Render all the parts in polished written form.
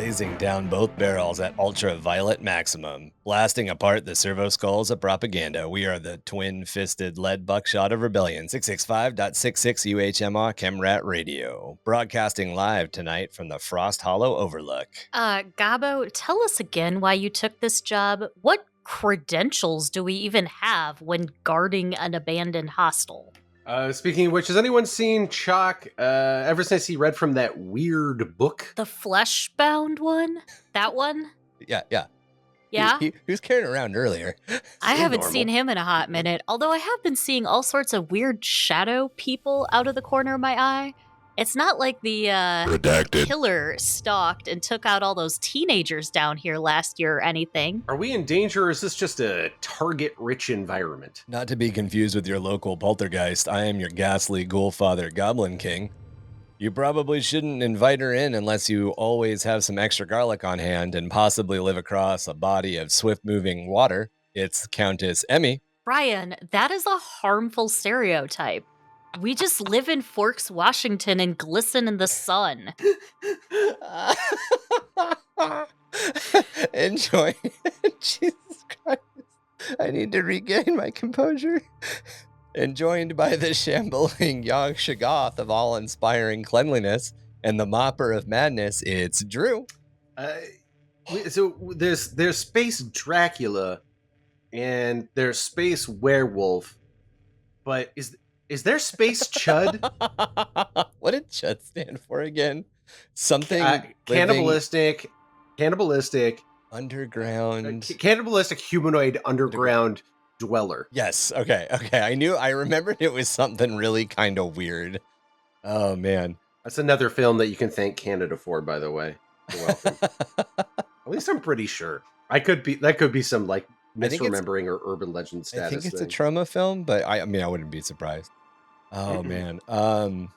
blazing down both barrels at ultraviolet maximum, blasting apart the servo skulls of propaganda. We are the twin-fisted lead buckshot of rebellion, 665.66 UHMR Chemrat Radio, broadcasting live tonight from the Frost Hollow Overlook. Gobbo, tell us again why you took this job. What credentials do we even have when guarding an abandoned hostel? Speaking of which, has anyone seen Chalk ever since he read from that weird book? The flesh-bound one? That one? Yeah. Yeah? He was carrying around earlier. I haven't seen him in a hot minute, although I have been seeing all sorts of weird shadow people out of the corner of my eye. It's not like the killer stalked and took out all those teenagers down here last year or anything. Are we in danger, or is this just a target-rich environment? Not to be confused with your local poltergeist, I am your ghastly ghoul father, Goblin King. You probably shouldn't invite her in unless you always have some extra garlic on hand and possibly live across a body of swift-moving water. It's Countess Emmy. Brian, that is a harmful stereotype. We just live in Forks, Washington, and glisten in the sun. Enjoy. Jesus Christ. I need to regain my composure. And joined by the shambling young Shoggoth of all-inspiring cleanliness and the mopper of madness, it's Drew. So there's Space Dracula and there's Space Werewolf, but is there Space Chud? What did Chud stand for again? Something cannibalistic, underground, cannibalistic humanoid underground dweller. Yes. Okay. I remembered it was something really kind of weird. Oh man, that's another film that you can thank Canada for, by the way. You're welcome. At least I'm pretty sure. That could be some like misremembering or urban legend status. I think it's thing. a trauma film, but I wouldn't be surprised. Oh man. I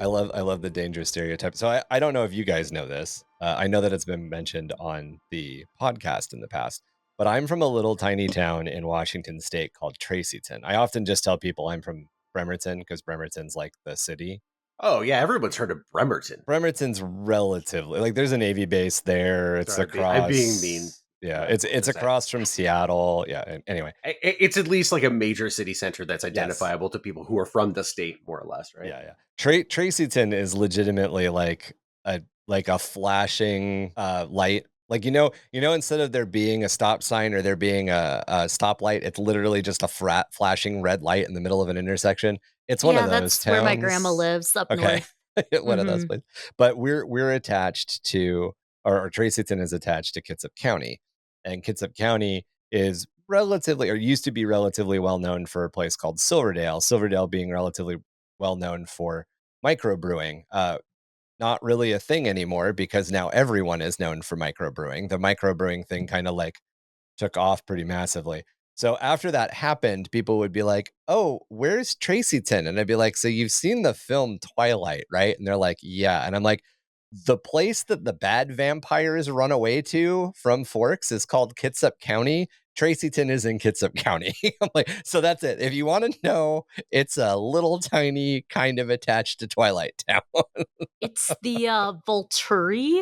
love the dangerous stereotype. So I don't know if you guys know this. I know that it's been mentioned on the podcast in the past, but I'm from a little tiny town in Washington State called Tracyton. I often just tell people I'm from Bremerton because Bremerton's like the city. Oh yeah, everyone's heard of Bremerton. Bremerton's relatively like there's a Navy base there. It's across. I'm being mean. Yeah, it's across from Seattle. Yeah. Anyway, it's at least like a major city center that's identifiable to people who are from the state, more or less, right? Yeah. Tracyton is legitimately like a flashing light. Like instead of there being a stop sign or there being a stoplight, it's literally just a flashing red light in the middle of an intersection. It's one of those that's towns. Where my grandma lives up north. One of those places. But we're attached to, or Tracyton is attached to Kitsap County. And Kitsap County is relatively, or used to be relatively well known for a place called Silverdale. Silverdale being relatively well known for microbrewing. Not really a thing anymore because now everyone is known for microbrewing. The microbrewing thing kind of like took off pretty massively. So after that happened, people would be like, "Oh, where's Tracyton?" And I'd be like, "So you've seen the film Twilight, right?" And they're like, "Yeah." And I'm like, the place that the bad vampires run away to from Forks is called Kitsap County. Tracyton is in Kitsap County. I'm like, so that's it. If you want to know, it's a little tiny kind of attached to Twilight Town. It's the Volturi,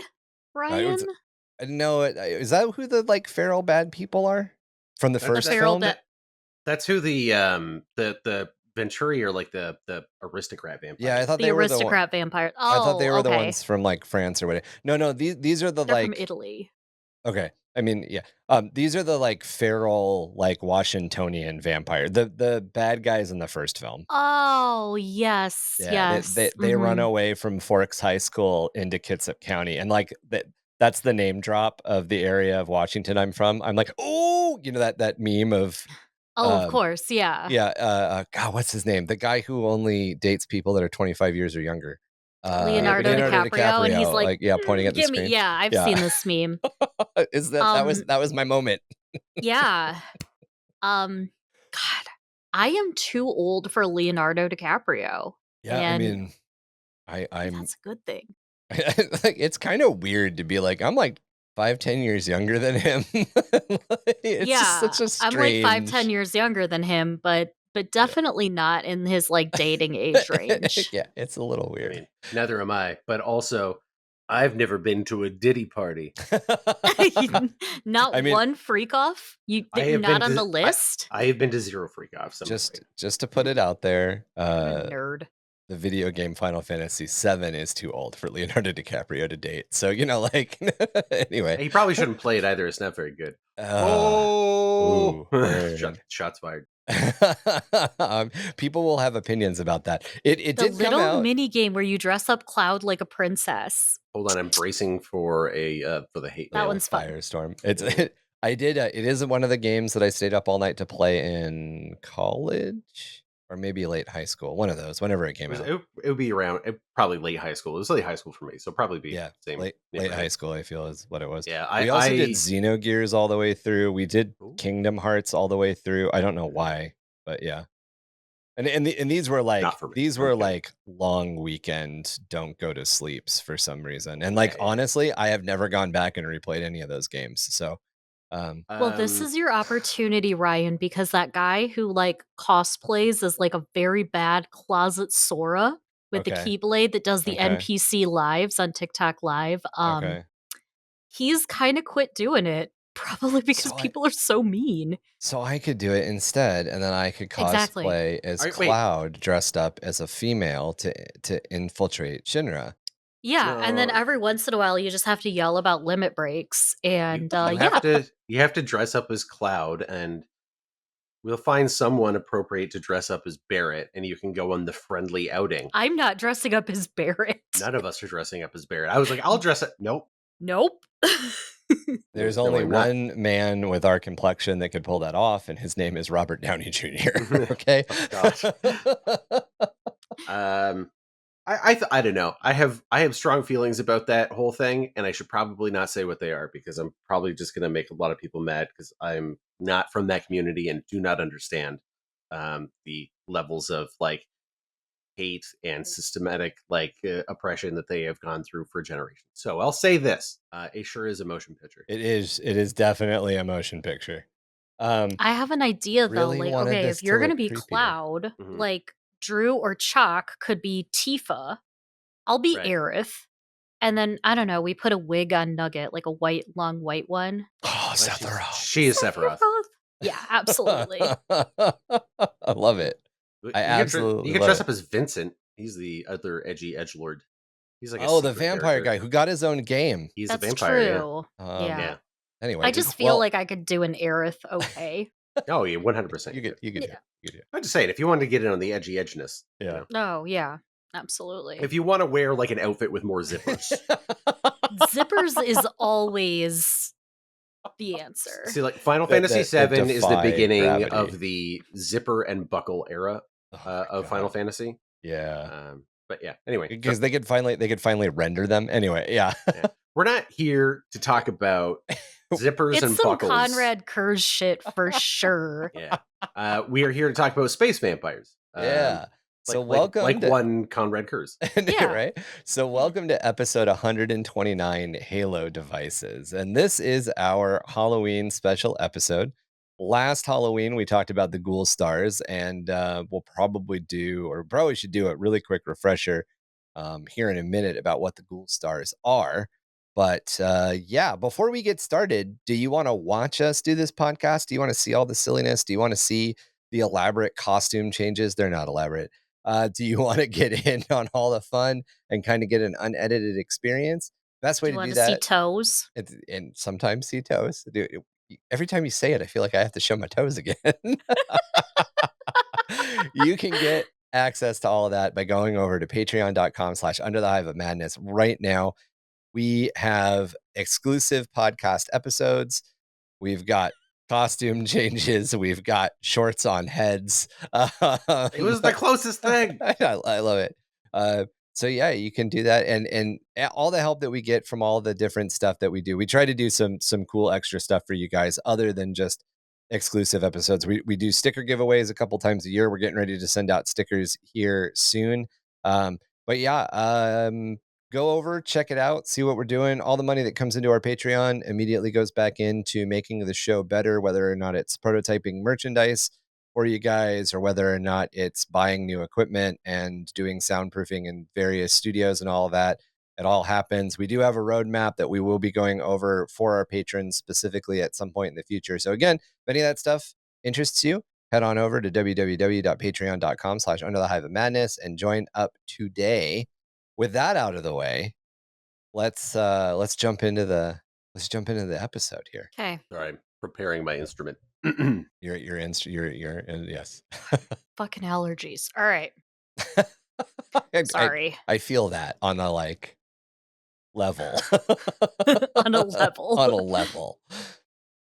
Ryan? I didn't know it. Is that who the like feral bad people are from the first film? That's who the Venturi are, like the aristocrat vampires. Yeah, I thought the they aristocrat were vampires. Oh, I thought they were the ones from like France or whatever. No, these are They're from Italy. Okay, I mean, yeah. These are the like feral, like Washingtonian vampire. The bad guys in the first film. Oh yes, yeah, yes. They run away from Forks High School into Kitsap County, and like that's the name drop of the area of Washington I'm from. I'm like, oh, that meme of. Oh, of course, yeah. Yeah, God, what's his name? The guy who only dates people that are 25 years or younger. Leonardo DiCaprio, and he's like pointing at the screen. Yeah, I've seen this meme. Is that was my moment? Yeah. God, I am too old for Leonardo DiCaprio. Yeah, and I mean, I'm. That's a good thing. Like, it's kind of weird to be like, I'm like 5-10 years younger than him. It's just such a strange... I'm like 5-10 years younger than him, but but definitely not in his like dating age range. Yeah, it's a little weird. I mean, neither am I, but also I've never been to a Diddy party. Not one freak off? You're not on the list? I have been to 0 freak offs. Just to put it out there, I'm a nerd. The video game Final Fantasy VII is too old for Leonardo DiCaprio to date. So, like, anyway. He probably shouldn't play it either. It's not very good. Shots fired. People will have opinions about that. It did come out. The little mini game where you dress up Cloud like a princess. Hold on, I'm bracing for the hate. That one's fun. Firestorm. It is one of the games that I stayed up all night to play in college. Or maybe late high school, one of those, whenever it came out. It would be around, probably late high school. It was late high school for me, so probably be same. Late high school, I feel, is what it was. Yeah, we also did Xenogears all the way through. We did Kingdom Hearts all the way through. I don't know why, but yeah. And these were like like long weekend don't go to sleeps for some reason. And like honestly, I have never gone back and replayed any of those games. So. Well, this is your opportunity, Ryan, because that guy who like cosplays as like a very bad closet Sora with the Keyblade that does the NPC lives on TikTok Live. He's kind of quit doing it, probably because people are so mean. So I could do it instead, and then I could cosplay as Cloud dressed up as a female to infiltrate Shinra. Yeah, and then every once in a while you just have to yell about limit breaks, and you have to dress up as Cloud, and we'll find someone appropriate to dress up as Barrett, and you can go on the friendly outing. I'm not dressing up as Barrett. None of us are dressing up as Barrett. I was like, I'll dress up. Nope. There's only one man with our complexion that could pull that off, and his name is Robert Downey Jr. Okay. Oh, gosh. I don't know. I have strong feelings about that whole thing, and I should probably not say what they are because I'm probably just going to make a lot of people mad because I'm not from that community and do not understand the levels of like hate and systematic like oppression that they have gone through for generations. So I'll say this: it sure is a motion picture. It is definitely a motion picture. I have an idea though. Like, okay, if you're going to be Cloud, like. Drew or Chalk could be Tifa. I'll be Aerith. And then, I don't know, we put a wig on Nugget, like a long white one. Oh, Sephiroth. She is Sephiroth. Yeah, absolutely. I love it. You can dress up as Vincent. He's the other edgy edgelord. He's like the vampire guy who got his own game. He's a vampire. True. Yeah. Anyway, I just feel like I could do an Aerith okay. Oh, yeah, 100%. You could do it. I'm just saying, if you wanted to get in on the edgy edginess. Yeah. Oh, yeah. Absolutely. If you want to wear like an outfit with more zippers. Zippers is always the answer. See, like Final Fantasy VII is the beginning of the zipper and buckle era of Final Fantasy. Yeah. But yeah, anyway. Because they could finally render them. Anyway, yeah. We're not here to talk about zippers and buckles. It's some Conrad Kurz shit for sure. Yeah. We are here to talk about space vampires. Yeah. So welcome to one Conrad Kurz. Yeah. Right? So welcome to episode 129, Halo Devices. And this is our Halloween special episode. Last Halloween, we talked about the Ghoul Stars, and we'll probably should do a really quick refresher here in a minute about what the Ghoul Stars are. But before we get started, do you want to watch us do this podcast? Do you want to see all the silliness? Do you want to see the elaborate costume changes? They're not elaborate. Do you want to get in on all the fun and kind of get an unedited experience? Best way to do that. See toes? And sometimes see toes. Every time you say it, I feel like I have to show my toes again. You can get access to all of that by going over to patreon.com/Hive of Madness right now. We have exclusive podcast episodes. We've got costume changes. We've got shorts on heads. It was the closest thing. I love it. So yeah, you can do that. And all the help that we get from all the different stuff that we do. We try to do some cool extra stuff for you guys other than just exclusive episodes. We do sticker giveaways a couple times a year. We're getting ready to send out stickers here soon. Go over, check it out, see what we're doing. All the money that comes into our Patreon immediately goes back into making the show better, whether or not it's prototyping merchandise for you guys, or whether or not it's buying new equipment and doing soundproofing in various studios and all of that. It all happens. We do have a roadmap that we will be going over for our patrons specifically at some point in the future. So again, if any of that stuff interests you, head on over to www.patreon.com/Under the Hive of Madness and join up today. With that out of the way, let's jump into the episode here. Okay. Sorry, I'm preparing my instrument. Yes. Fucking allergies. All right. Sorry. I feel that on a level. On a level. On a level.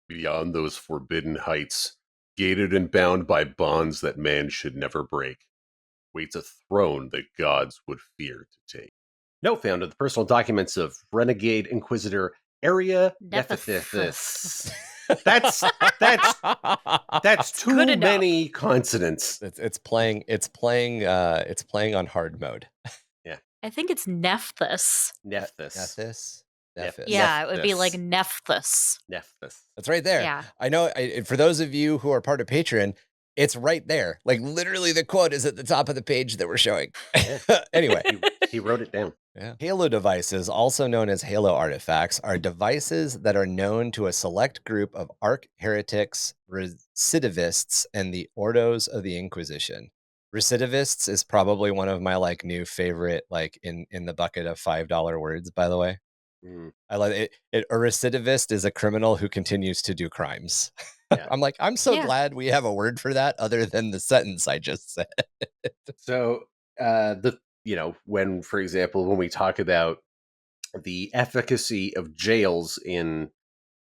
Beyond those forbidden heights, gated and bound by bonds that man should never break, waits a throne that gods would fear to take. Note found in the personal documents of Renegade Inquisitor Area Nephthys. That's too many consonants. It's playing on hard mode. Yeah. I think it's Nephthys. Nephthys. Yeah, it would be like Nephthys. Nephthys. That's right there. Yeah. I know. For those of you who are part of Patreon, it's right there. Like literally, the quote is at the top of the page that we're showing. Anyway, he wrote it down. Yeah. Halo devices, also known as Halo artifacts, are devices that are known to a select group of arch heretics, recidivists, and the Ordos of the Inquisition. Recidivists is probably one of my new favorite, in the bucket of $5 words, by the way. I like it. A recidivist is a criminal who continues to do crimes. Yeah. I'm so glad we have a word for that other than the sentence I just said. So when, for example, when we talk about the efficacy of jails in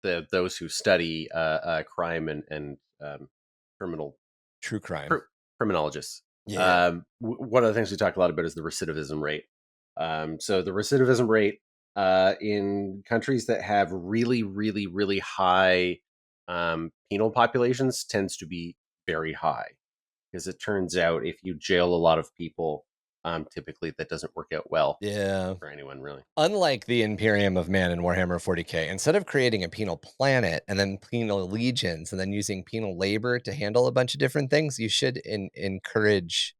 those who study crime and true crime criminologists. Yeah. One of the things we talk a lot about is the recidivism rate. So the recidivism rate in countries that have really, really, really high penal populations tends to be very high, because it turns out if you jail a lot of people, typically that doesn't work out well for anyone, really. Unlike the Imperium of Man in Warhammer 40k, instead of creating a penal planet and then penal legions and then using penal labor to handle a bunch of different things, you should encourage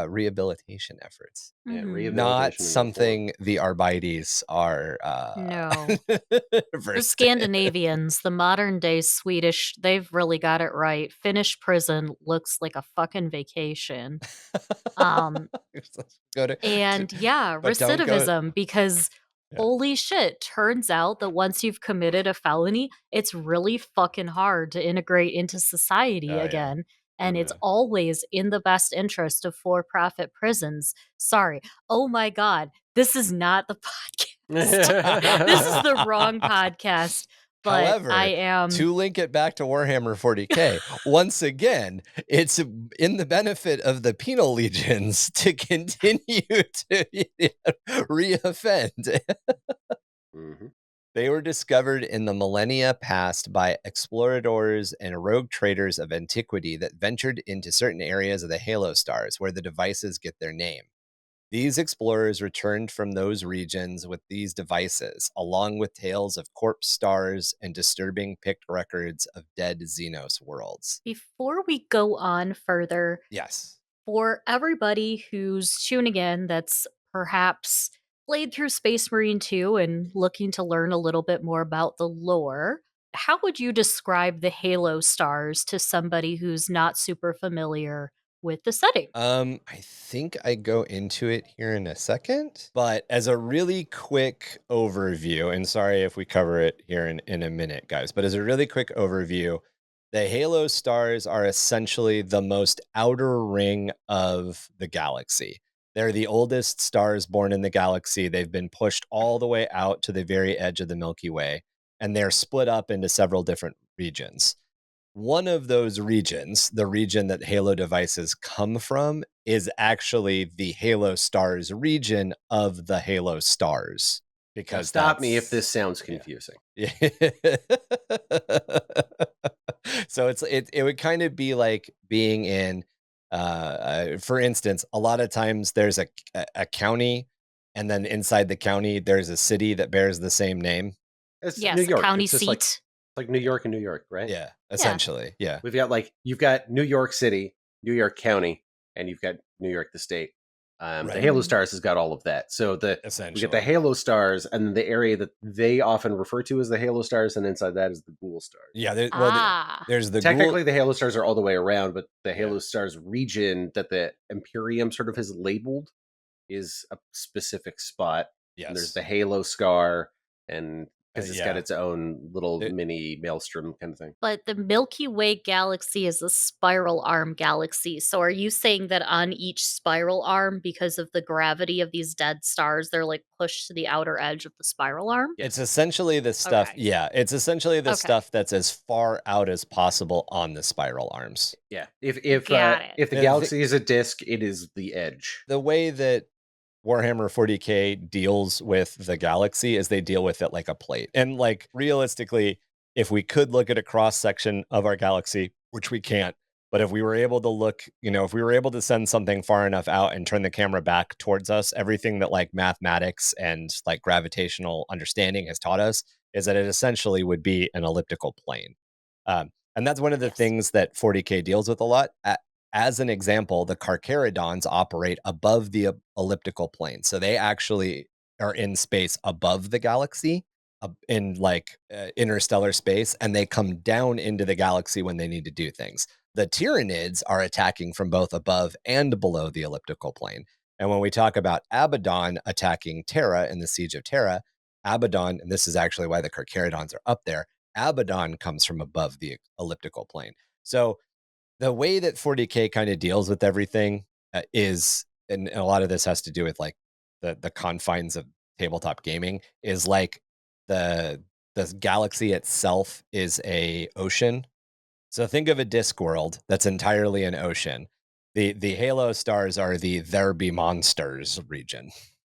rehabilitation efforts. Yeah, rehabilitation. Not something the Arbites are. No. The Scandinavians, the modern day Swedish, they've really got it right. Finnish prison looks like a fucking vacation. Recidivism, because holy shit, turns out that once you've committed a felony, it's really fucking hard to integrate into society again. Yeah. And it's always in the best interest of for-profit prisons. Sorry. Oh my God. This is not the podcast. This is the wrong podcast. But however, I am... to link it back to Warhammer 40k, once again, it's in the benefit of the penal legions to continue to reoffend. Mm-hmm. They were discovered in the millennia past by explorators and rogue traders of antiquity that ventured into certain areas of the Halo stars where the devices get their name. These explorers returned from those regions with these devices, along with tales of corpse stars and disturbing picked records of dead Xenos worlds. Before we go on further, yes, for everybody who's tuning in that's perhaps played through Space Marine 2 and looking to learn a little bit more about the lore, how would you describe the Halo stars to somebody who's not super familiar with the setting? I think I go into it here in a second, but as a really quick overview, and sorry if we cover it here in a minute, guys, but as a really quick overview, the Halo stars are essentially the most outer ring of the galaxy. They're the oldest stars born in the galaxy. They've been pushed all the way out to the very edge of the Milky Way, and they're split up into several different regions. One of those regions, the region that Halo devices come from, is actually the Halo stars region of the Halo stars. Because stop me if this sounds confusing. Yeah. So it would kind of be like being in, for instance, a lot of times there's a county, and then inside the county there's a city that bears the same name. It's New York. County it's seat. like New York and New York, right? Yeah, essentially. Yeah. We've got like you've got New York City, New York County, and you've got New York the state. The Right. Halo Stars has got all of that. So we get the Essentially. Halo Stars, and then the area that they often refer to as the Halo Stars, and inside that is the Ghoul Stars. Yeah. Ah. There's the Technically, ghoul. the Halo Stars are all the way around, but the Yeah. Halo Stars region that the Imperium sort of has labeled is a specific spot. And there's Yes. the Halo Scar, and because it's got Yeah. its own little It- mini maelstrom kind of thing. But the Milky Way galaxy is a spiral arm galaxy. So are you saying that on each spiral arm, because of the gravity of these dead stars, they're like pushed to the outer edge of the spiral arm? It's essentially the stuff. Okay. Yeah. It's essentially the Okay. stuff that's as far out as possible on the spiral arms. Yeah, if Got it. if the And galaxy is a disc, it is the edge. the way that Warhammer 40k deals with the galaxy is they deal with it like a plate. And like realistically, if we could look at a cross section of our galaxy, which we can't, but if we were able to look, if we were able to send something far enough out and turn the camera back towards us, everything that like mathematics and like gravitational understanding has taught us is that it essentially would be an elliptical plane. And that's one of the Yes. things that 40k deals with a lot. As an example, the Carcharodons operate above the elliptical plane. So they actually are in space above the galaxy, in like interstellar space, and they come down into the galaxy when they need to do things. The Tyranids are attacking from both above and below the elliptical plane. And when we talk about Abaddon attacking Terra in the Siege of Terra, Abaddon, and this is actually why the Carcharodons are up there, Abaddon comes from above the elliptical plane. So the way that 40k kind of deals with everything is, and a lot of this has to do with like the confines of tabletop gaming, is like the galaxy itself is a ocean. So think of a disc world that's entirely an ocean. The Halo stars are the there be monsters region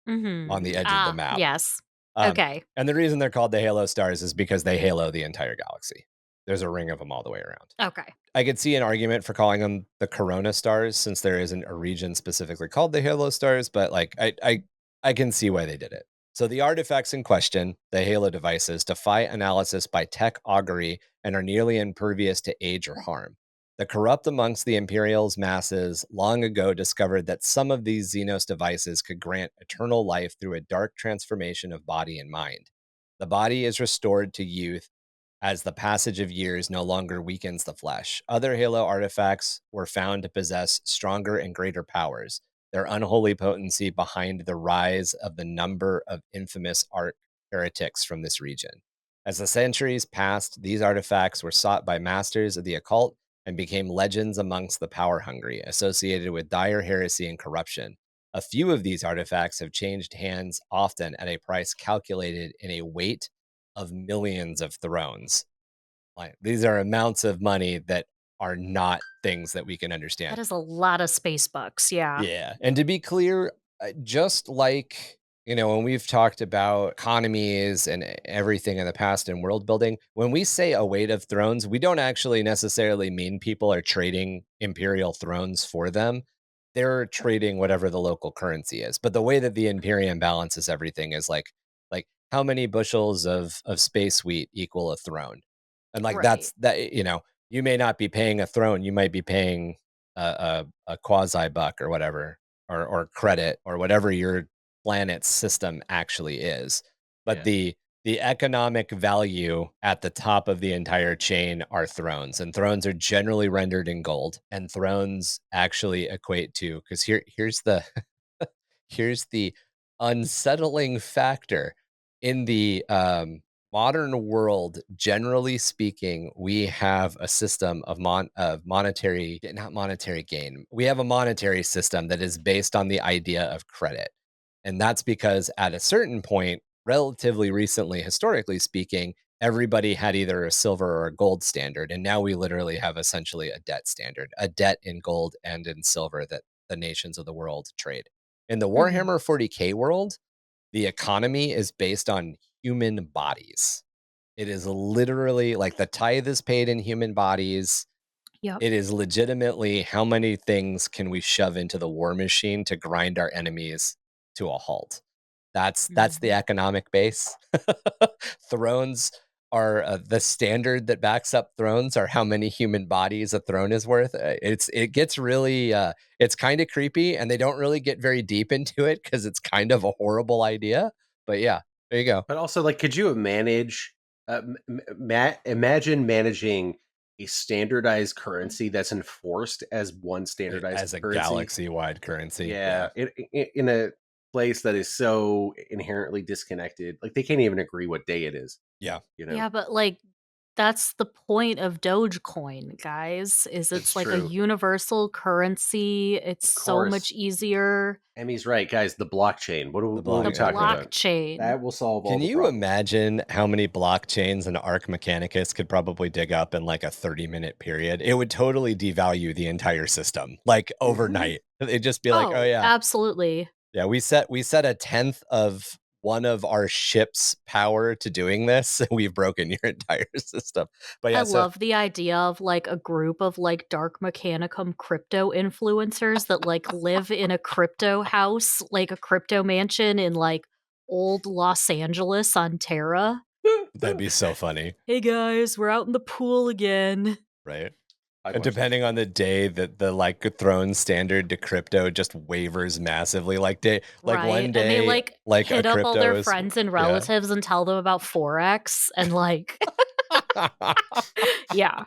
on the edge of the map. Yes. Um, Okay. and the reason they're called the Halo stars is because they halo the entire galaxy. There's a ring of them all the way around. Okay. I could see an argument for calling them the Corona stars since there isn't a region specifically called the Halo stars, but like I can see why they did it. So the artifacts in question, the Halo devices, defy analysis by tech augury and are nearly impervious to age or harm. The corrupt amongst the Imperial's masses long ago discovered that some of these Xenos devices could grant eternal life through a dark transformation of body and mind. The body is restored to youth as the passage of years no longer weakens the flesh. Other Halo artifacts were found to possess stronger and greater powers, their unholy potency behind the rise of the number of infamous art heretics from this region. As the centuries passed, these artifacts were sought by masters of the occult and became legends amongst the power hungry, associated with dire heresy and corruption. A few of these artifacts have changed hands, often at a price calculated in a weight of millions of thrones. Like these are amounts of money that are not things that we can understand. That is a lot of space bucks. Yeah. Yeah. And to be clear, just like, when we've talked about economies and everything in the past in world building, when we say a weight of thrones, we don't actually necessarily mean people are trading imperial thrones for them. They're trading whatever the local currency is. But the way that the Imperium balances everything is like how many bushels of space wheat equal a throne? And like Right. that's that, you may not be paying a throne, you might be paying a quasi buck or whatever, or credit or whatever your planet's system actually is. But Yeah. the economic value at the top of the entire chain are thrones, and thrones are generally rendered in gold. And thrones actually equate to, because here's the here's the unsettling factor in the modern world. Generally speaking, we have a system of monetary, not monetary gain. We have a monetary system that is based on the idea of credit. And that's because at a certain point, relatively recently, historically speaking, everybody had either a silver or a gold standard. And now we literally have essentially a debt standard, a debt in gold and in silver that the nations of the world trade. In the Warhammer 40k world, the economy is based on human bodies. It is literally like the tithe is paid in human bodies. Yep. It is legitimately how many things can we shove into the war machine to grind our enemies to a halt. That's the economic base. Thrones are the standard that backs up thrones are how many human bodies a throne is worth. It gets really it's kind of creepy, and they don't really get very deep into it because it's kind of a horrible idea. But yeah, there you go. But also, like, could you imagine managing a standardized currency that's enforced as one standardized As a currency? galaxy-wide currency. Yeah, in a place that is so inherently disconnected, like they can't even agree what day it is. Yeah. Yeah, but like that's the point of Dogecoin, guys. Is It's it's like a true. universal currency. It's Of so much course. easier. Emmy's right, guys. The blockchain. What are The we The blockchain. talking about? blockchain. That will solve all Can the you problems. imagine how many blockchains an Arc Mechanicus could probably dig up in like a 30-minute period? It would totally devalue the entire system, like overnight. It'd just be like, oh yeah, absolutely. yeah, we set a tenth of one of our ship's power to doing this. We've broken your entire system. But yeah, I love the idea of like a group of like dark mechanicum crypto influencers that like live in a crypto house, like a crypto mansion in like old Los Angeles on Terra. that'd be so funny, Hey guys, we're out in the pool again. right? I'd And watch that. depending on the day that the like throne standard to crypto just wavers massively, like Right. one day, and they like like hit a up all their crypto is, friends and yeah. relatives and tell them about Forex and like yeah.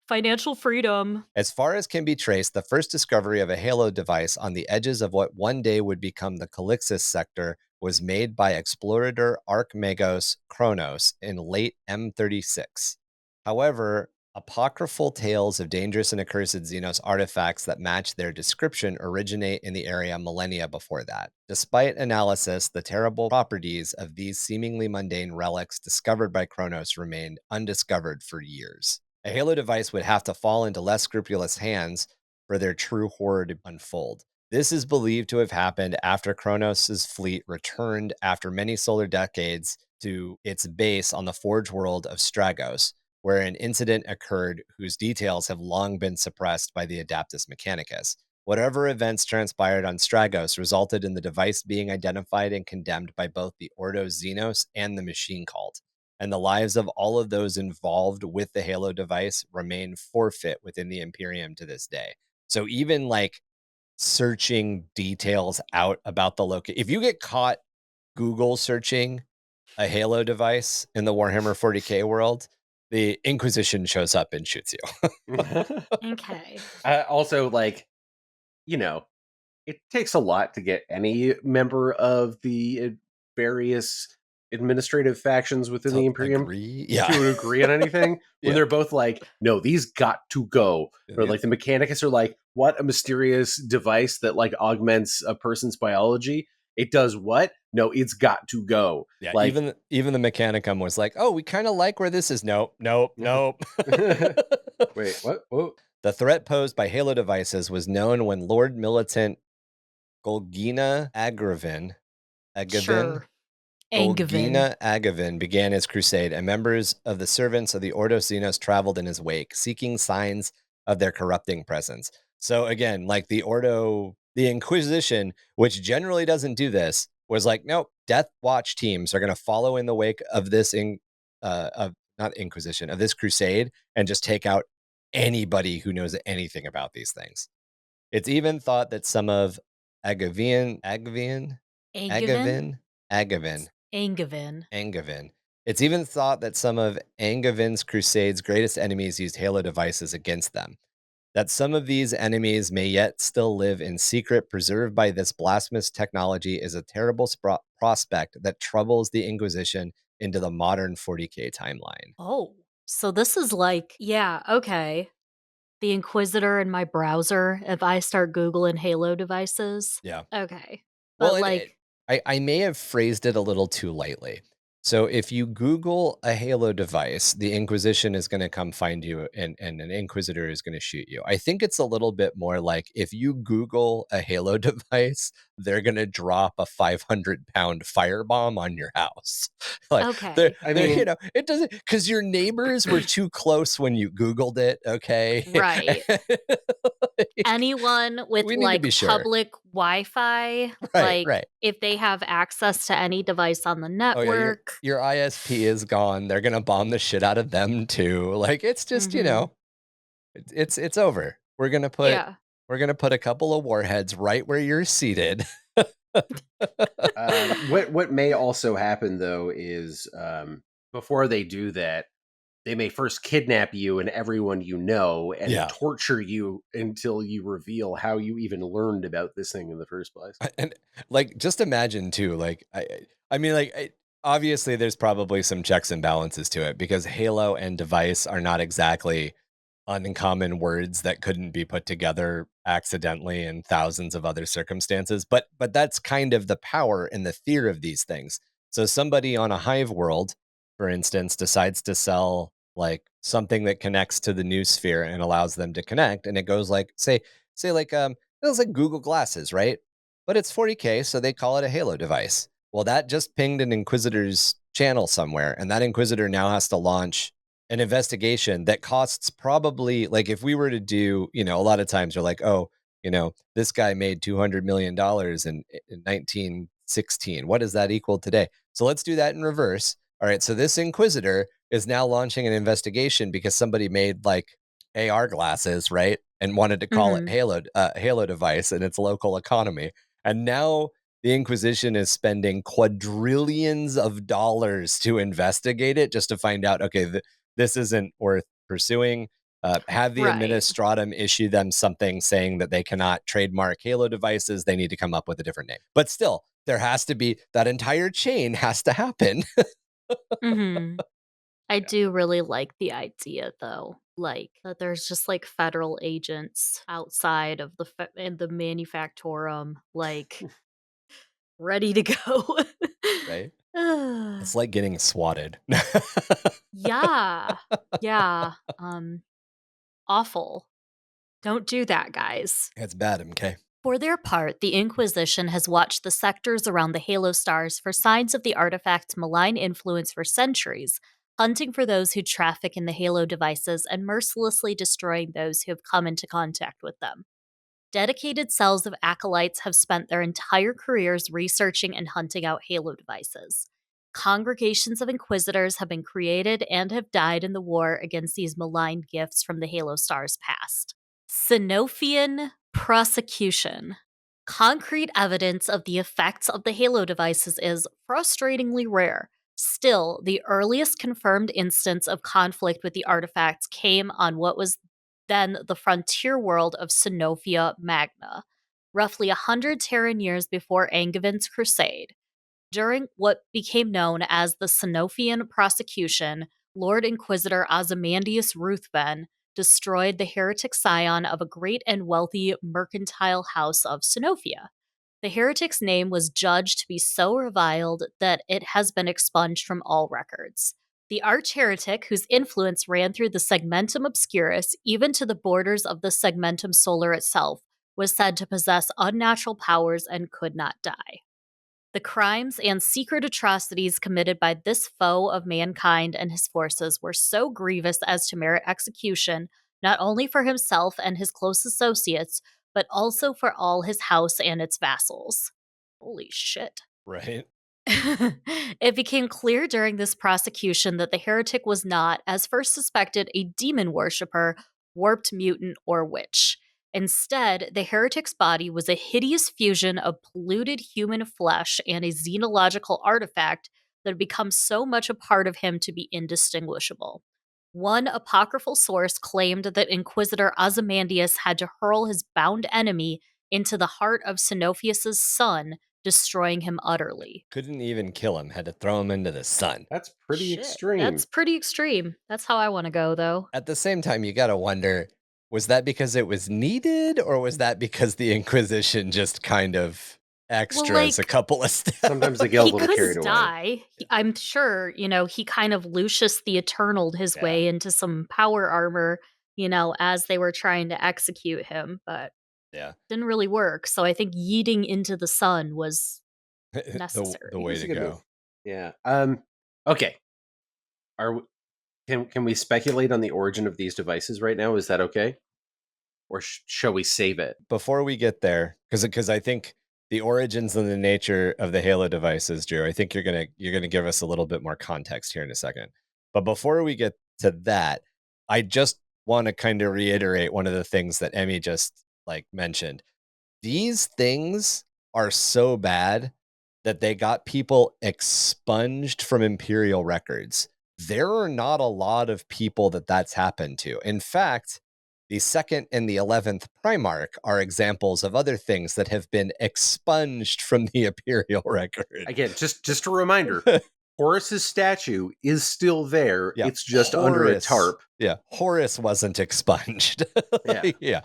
Financial freedom. As far as can be traced, the first discovery of a halo device on the edges of what one day would become the Calixis sector was made by explorator Archmagos Kronos in late M36. However, apocryphal tales of dangerous and accursed Xenos artifacts that match their description originate in the area millennia before that. Despite analysis, the terrible properties of these seemingly mundane relics discovered by Kronos remained undiscovered for years. A Halo device would have to fall into less scrupulous hands for their true horror to unfold. This is believed to have happened after Kronos' fleet returned after many solar decades to its base on the Forge world of Stragos, where an incident occurred whose details have long been suppressed by the Adaptus Mechanicus. Whatever events transpired on Stragos resulted in the device being identified and condemned by both the Ordo Xenos and the Machine Cult, and the lives of all of those involved with the Halo device remain forfeit within the Imperium to this day. So even like searching details out about the location, if you get caught Google searching a Halo device in the Warhammer 40k world, the Inquisition shows up and shoots you. Okay. Also, like, you know, it takes a lot to get any member of the various administrative factions within the Imperium to agree on anything when they're both like, no, these got to go. Or like the Mechanicus are like, what a mysterious device that like augments a person's biology. It does what? No, it's got to go. Yeah, like, even the Mechanicum was like, oh, we kind of like where this is. Nope. Wait, what? Whoa. The threat posed by Halo devices was known when Lord Militant Golgina Agavin began his crusade, and members of the servants of the Ordo Xenos traveled in his wake, seeking signs of their corrupting presence. So again, like the Inquisition, which generally doesn't do this, was like, nope, Death Watch teams are going to follow in the wake of this of this crusade and just take out anybody who knows anything about these things. It's even thought that some of Angevin. It's even thought that some of Angevin's crusades' greatest enemies used Halo devices against them. That some of these enemies may yet still live in secret, preserved by this blasphemous technology, is a terrible prospect that troubles the Inquisition into the modern 40k timeline. Oh, so this is like, yeah, okay. The Inquisitor in my browser, if I start Googling Halo devices. Yeah. Okay. But well, I may have phrased it a little too lightly. So if you Google a Halo device, the Inquisition is going to come find you and an Inquisitor is going to shoot you. I think it's a little bit more like if you Google a Halo device, they're going to drop a 500-pound firebomb on your house. Like, okay. I mean, you know, it doesn't, because your neighbors were too close when you Googled it. Okay. Right. anyone with we need to be sure. public Wi-Fi, Right. if they have access to any device on the network. Oh, yeah, your ISP is gone. They're gonna bomb the shit out of them too. Like it's just, it's over. We're gonna put a couple of warheads right where you're seated. What may also happen though is before they do that, they may first kidnap you and everyone you know and torture you until you reveal how you even learned about this thing in the first place. And like, just imagine too, like, obviously there's probably some checks and balances to it because Halo and device are not exactly uncommon words that couldn't be put together accidentally in thousands of other circumstances. But that's kind of the power and the fear of these things. So somebody on a Hive world, for instance, decides to sell like something that connects to the new sphere and allows them to connect, and it goes like say like it was like Google Glasses, right? But it's 40k, so they call it a Halo device. Well, that just pinged an Inquisitor's channel somewhere, and that Inquisitor now has to launch an investigation that costs probably, like, if we were to do, a lot of times you're like, oh, this guy made $200 million in 1916. What does that equal today? So let's do that in reverse. All right. So this Inquisitor is now launching an investigation because somebody made like AR glasses, right? And wanted to call it Halo device in its local economy. And now the Inquisition is spending quadrillions of dollars to investigate it just to find out, okay, this isn't worth pursuing. Have the administratum issue them something saying that they cannot trademark Halo devices. They need to come up with a different name. But still, there has to be, that entire chain has to happen. I do really like the idea, though, like that there's just like federal agents outside of in the manufactorum, like ready to go. Right? It's like getting swatted. Yeah. Awful. Don't do that, guys. It's bad, MK. For their part, the Inquisition has watched the sectors around the Halo stars for signs of the artifact's malign influence for centuries, hunting for those who traffic in the Halo devices and mercilessly destroying those who have come into contact with them. Dedicated cells of acolytes have spent their entire careers researching and hunting out Halo devices. Congregations of Inquisitors have been created and have died in the war against these malign gifts from the Halo stars past. Xenophian prosecution. Concrete evidence of the effects of the Halo devices is frustratingly rare. Still, the earliest confirmed instance of conflict with the artifacts came on what was then the frontier world of Xenophia Magna, roughly 100 Terran years before Angavin's crusade. During what became known as the Xenophian prosecution, Lord Inquisitor Ozymandias Ruthven destroyed the heretic scion of a great and wealthy mercantile house of Xenophia. The heretic's name was judged to be so reviled that it has been expunged from all records. The arch-heretic, whose influence ran through the Segmentum Obscurus, even to the borders of the Segmentum Solar itself, was said to possess unnatural powers and could not die. The crimes and secret atrocities committed by this foe of mankind and his forces were so grievous as to merit execution, not only for himself and his close associates, but also for all his house and its vassals. Holy shit. Right. It became clear during this prosecution that the heretic was not, as first suspected, a demon worshipper, warped mutant, or witch. Instead, the heretic's body was a hideous fusion of polluted human flesh and a xenological artifact that had become so much a part of him to be indistinguishable. One apocryphal source claimed that Inquisitor Ozymandias had to hurl his bound enemy into the heart of Xenophius' son, destroying him utterly. Couldn't even kill him, had to throw him into the sun. That's pretty extreme. That's pretty extreme. That's how I want to go, though. At the same time, you gotta wonder, was that because it was needed, or was that because the Inquisition just kind of extras a couple of steps? Sometimes they get a little carried away. Die. I'm sure, he kind of Lucius the Eternal'd his way into some power armor, as they were trying to execute him, but didn't really work. So I think yeeting into the sun was necessary. the way to go. Move. Yeah. Okay. Can we speculate on the origin of these devices right now? Is that okay? or shall we save it? Before we get there, because I think the origins and the nature of the Halo devices, Drew, I think you're gonna give us a little bit more context here in a second. But before we get to that, I just want to kind of reiterate one of the things that Emmy just like mentioned. These things are so bad that they got people expunged from Imperial records. There are not a lot of people that's happened to. In fact, the 2nd and the 11th Primarch are examples of other things that have been expunged from the Imperial record. Again, just a reminder, Horus's statue is still there. Yeah. It's just under a tarp. Yeah. Horus wasn't expunged. Yeah.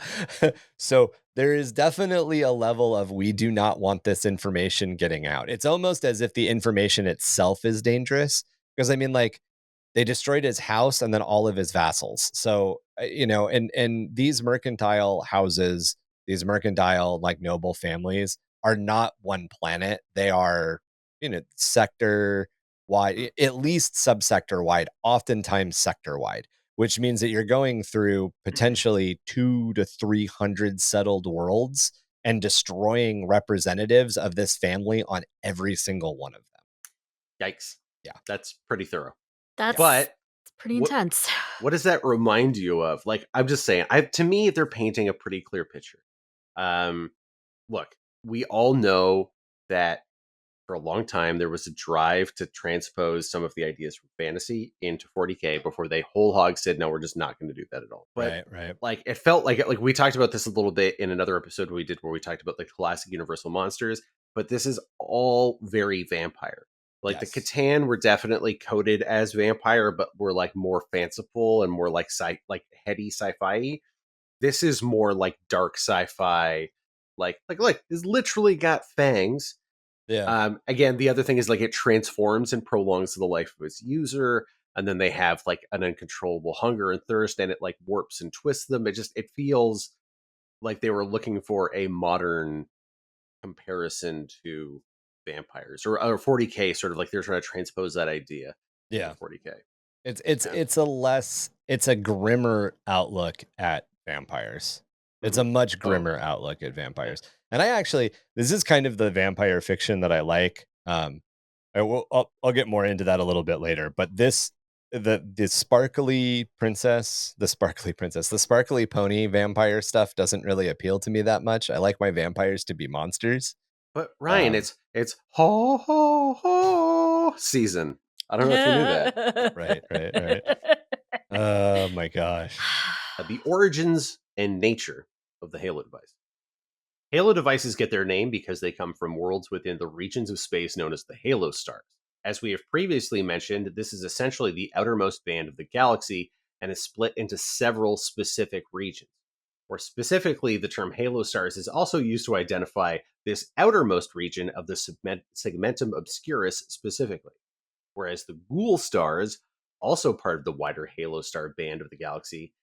So there is definitely a level of we do not want this information getting out. It's almost as if the information itself is dangerous. Because I mean, like, they destroyed his house and then all of his vassals. So, and these mercantile houses, these mercantile like noble families are not one planet. They are, sector wide, at least subsector wide, oftentimes sector wide, which means that you're going through potentially 200 to 300 settled worlds and destroying representatives of this family on every single one of them. Yikes. Yeah. That's pretty thorough. But it's pretty intense. What does that remind you of? Like, I'm just saying, to me, they're painting a pretty clear picture. Look, we all know that for a long time, there was a drive to transpose some of the ideas from fantasy into 40k before they whole hog said, no, we're just not going to do that at all. But right. Like, it felt like we talked about this a little bit in another episode we did where we talked about the classic universal monsters, but this is all very vampire. Like, yes. The Catan were definitely coded as vampire, but were like more fanciful and more like heady sci-fi. This is more like dark sci-fi. Like it's literally got fangs. Yeah. Again, the other thing is like it transforms and prolongs the life of its user, and then they have like an uncontrollable hunger and thirst, and it like warps and twists them. It feels like they were looking for a modern comparison to vampires or 40k, sort of like they're trying to transpose that idea. Yeah, 40k. It's a grimmer outlook at vampires. It's a much grimmer outlook at vampires. And this is kind of the vampire fiction that I like. I'll get more into that a little bit later, but the sparkly pony vampire stuff doesn't really appeal to me that much. I like my vampires to be monsters. But Ryan, it's ho ho ho season. I don't know if you knew that. Right. Oh my gosh. The origins and nature of the Halo device. Halo devices get their name because they come from worlds within the regions of space known as the Halo stars. As we have previously mentioned, this is essentially the outermost band of the galaxy and is split into several specific regions. More specifically, the term Halo stars is also used to identify this outermost region of the segmentum obscurus specifically, whereas the Ghoul stars, also part of the wider Halo star band of the galaxy,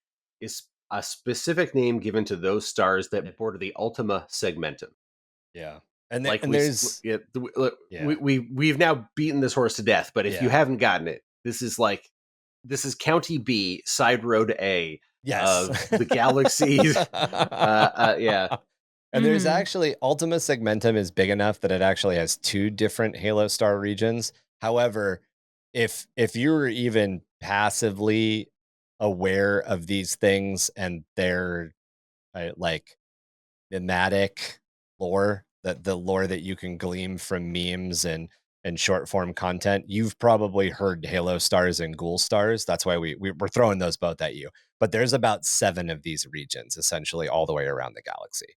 is a specific name given to those stars that border the Ultima segmentum. Yeah. We've now beaten this horse to death, but if you haven't gotten it, this is County B, Side Road A of the galaxy. Yeah. And there's actually Ultima Segmentum is big enough that it actually has 2 different Halo Star regions. However, if you're even passively aware of these things and their like thematic lore, that the lore that you can glean from memes and short form content, you've probably heard Halo stars and Ghoul stars. That's why we're throwing those both at you. But there's about 7 of these regions, essentially all the way around the galaxy.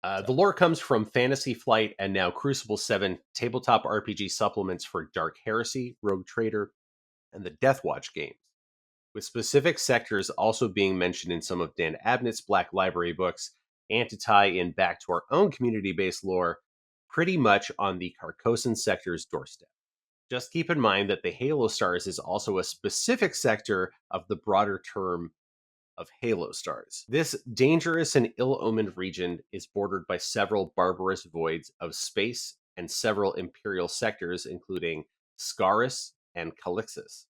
The lore comes from Fantasy Flight and now Crucible 7 tabletop RPG supplements for Dark Heresy, Rogue Trader, and the Deathwatch games, with specific sectors also being mentioned in some of Dan Abnett's Black Library books, and to tie in back to our own community-based lore, pretty much on the Carcosan sector's doorstep. Just keep in mind that the Halo Stars is also a specific sector of the broader term of Halo Stars. This dangerous and ill-omened region is bordered by several barbarous voids of space and several Imperial sectors, including Scaris and Calixis.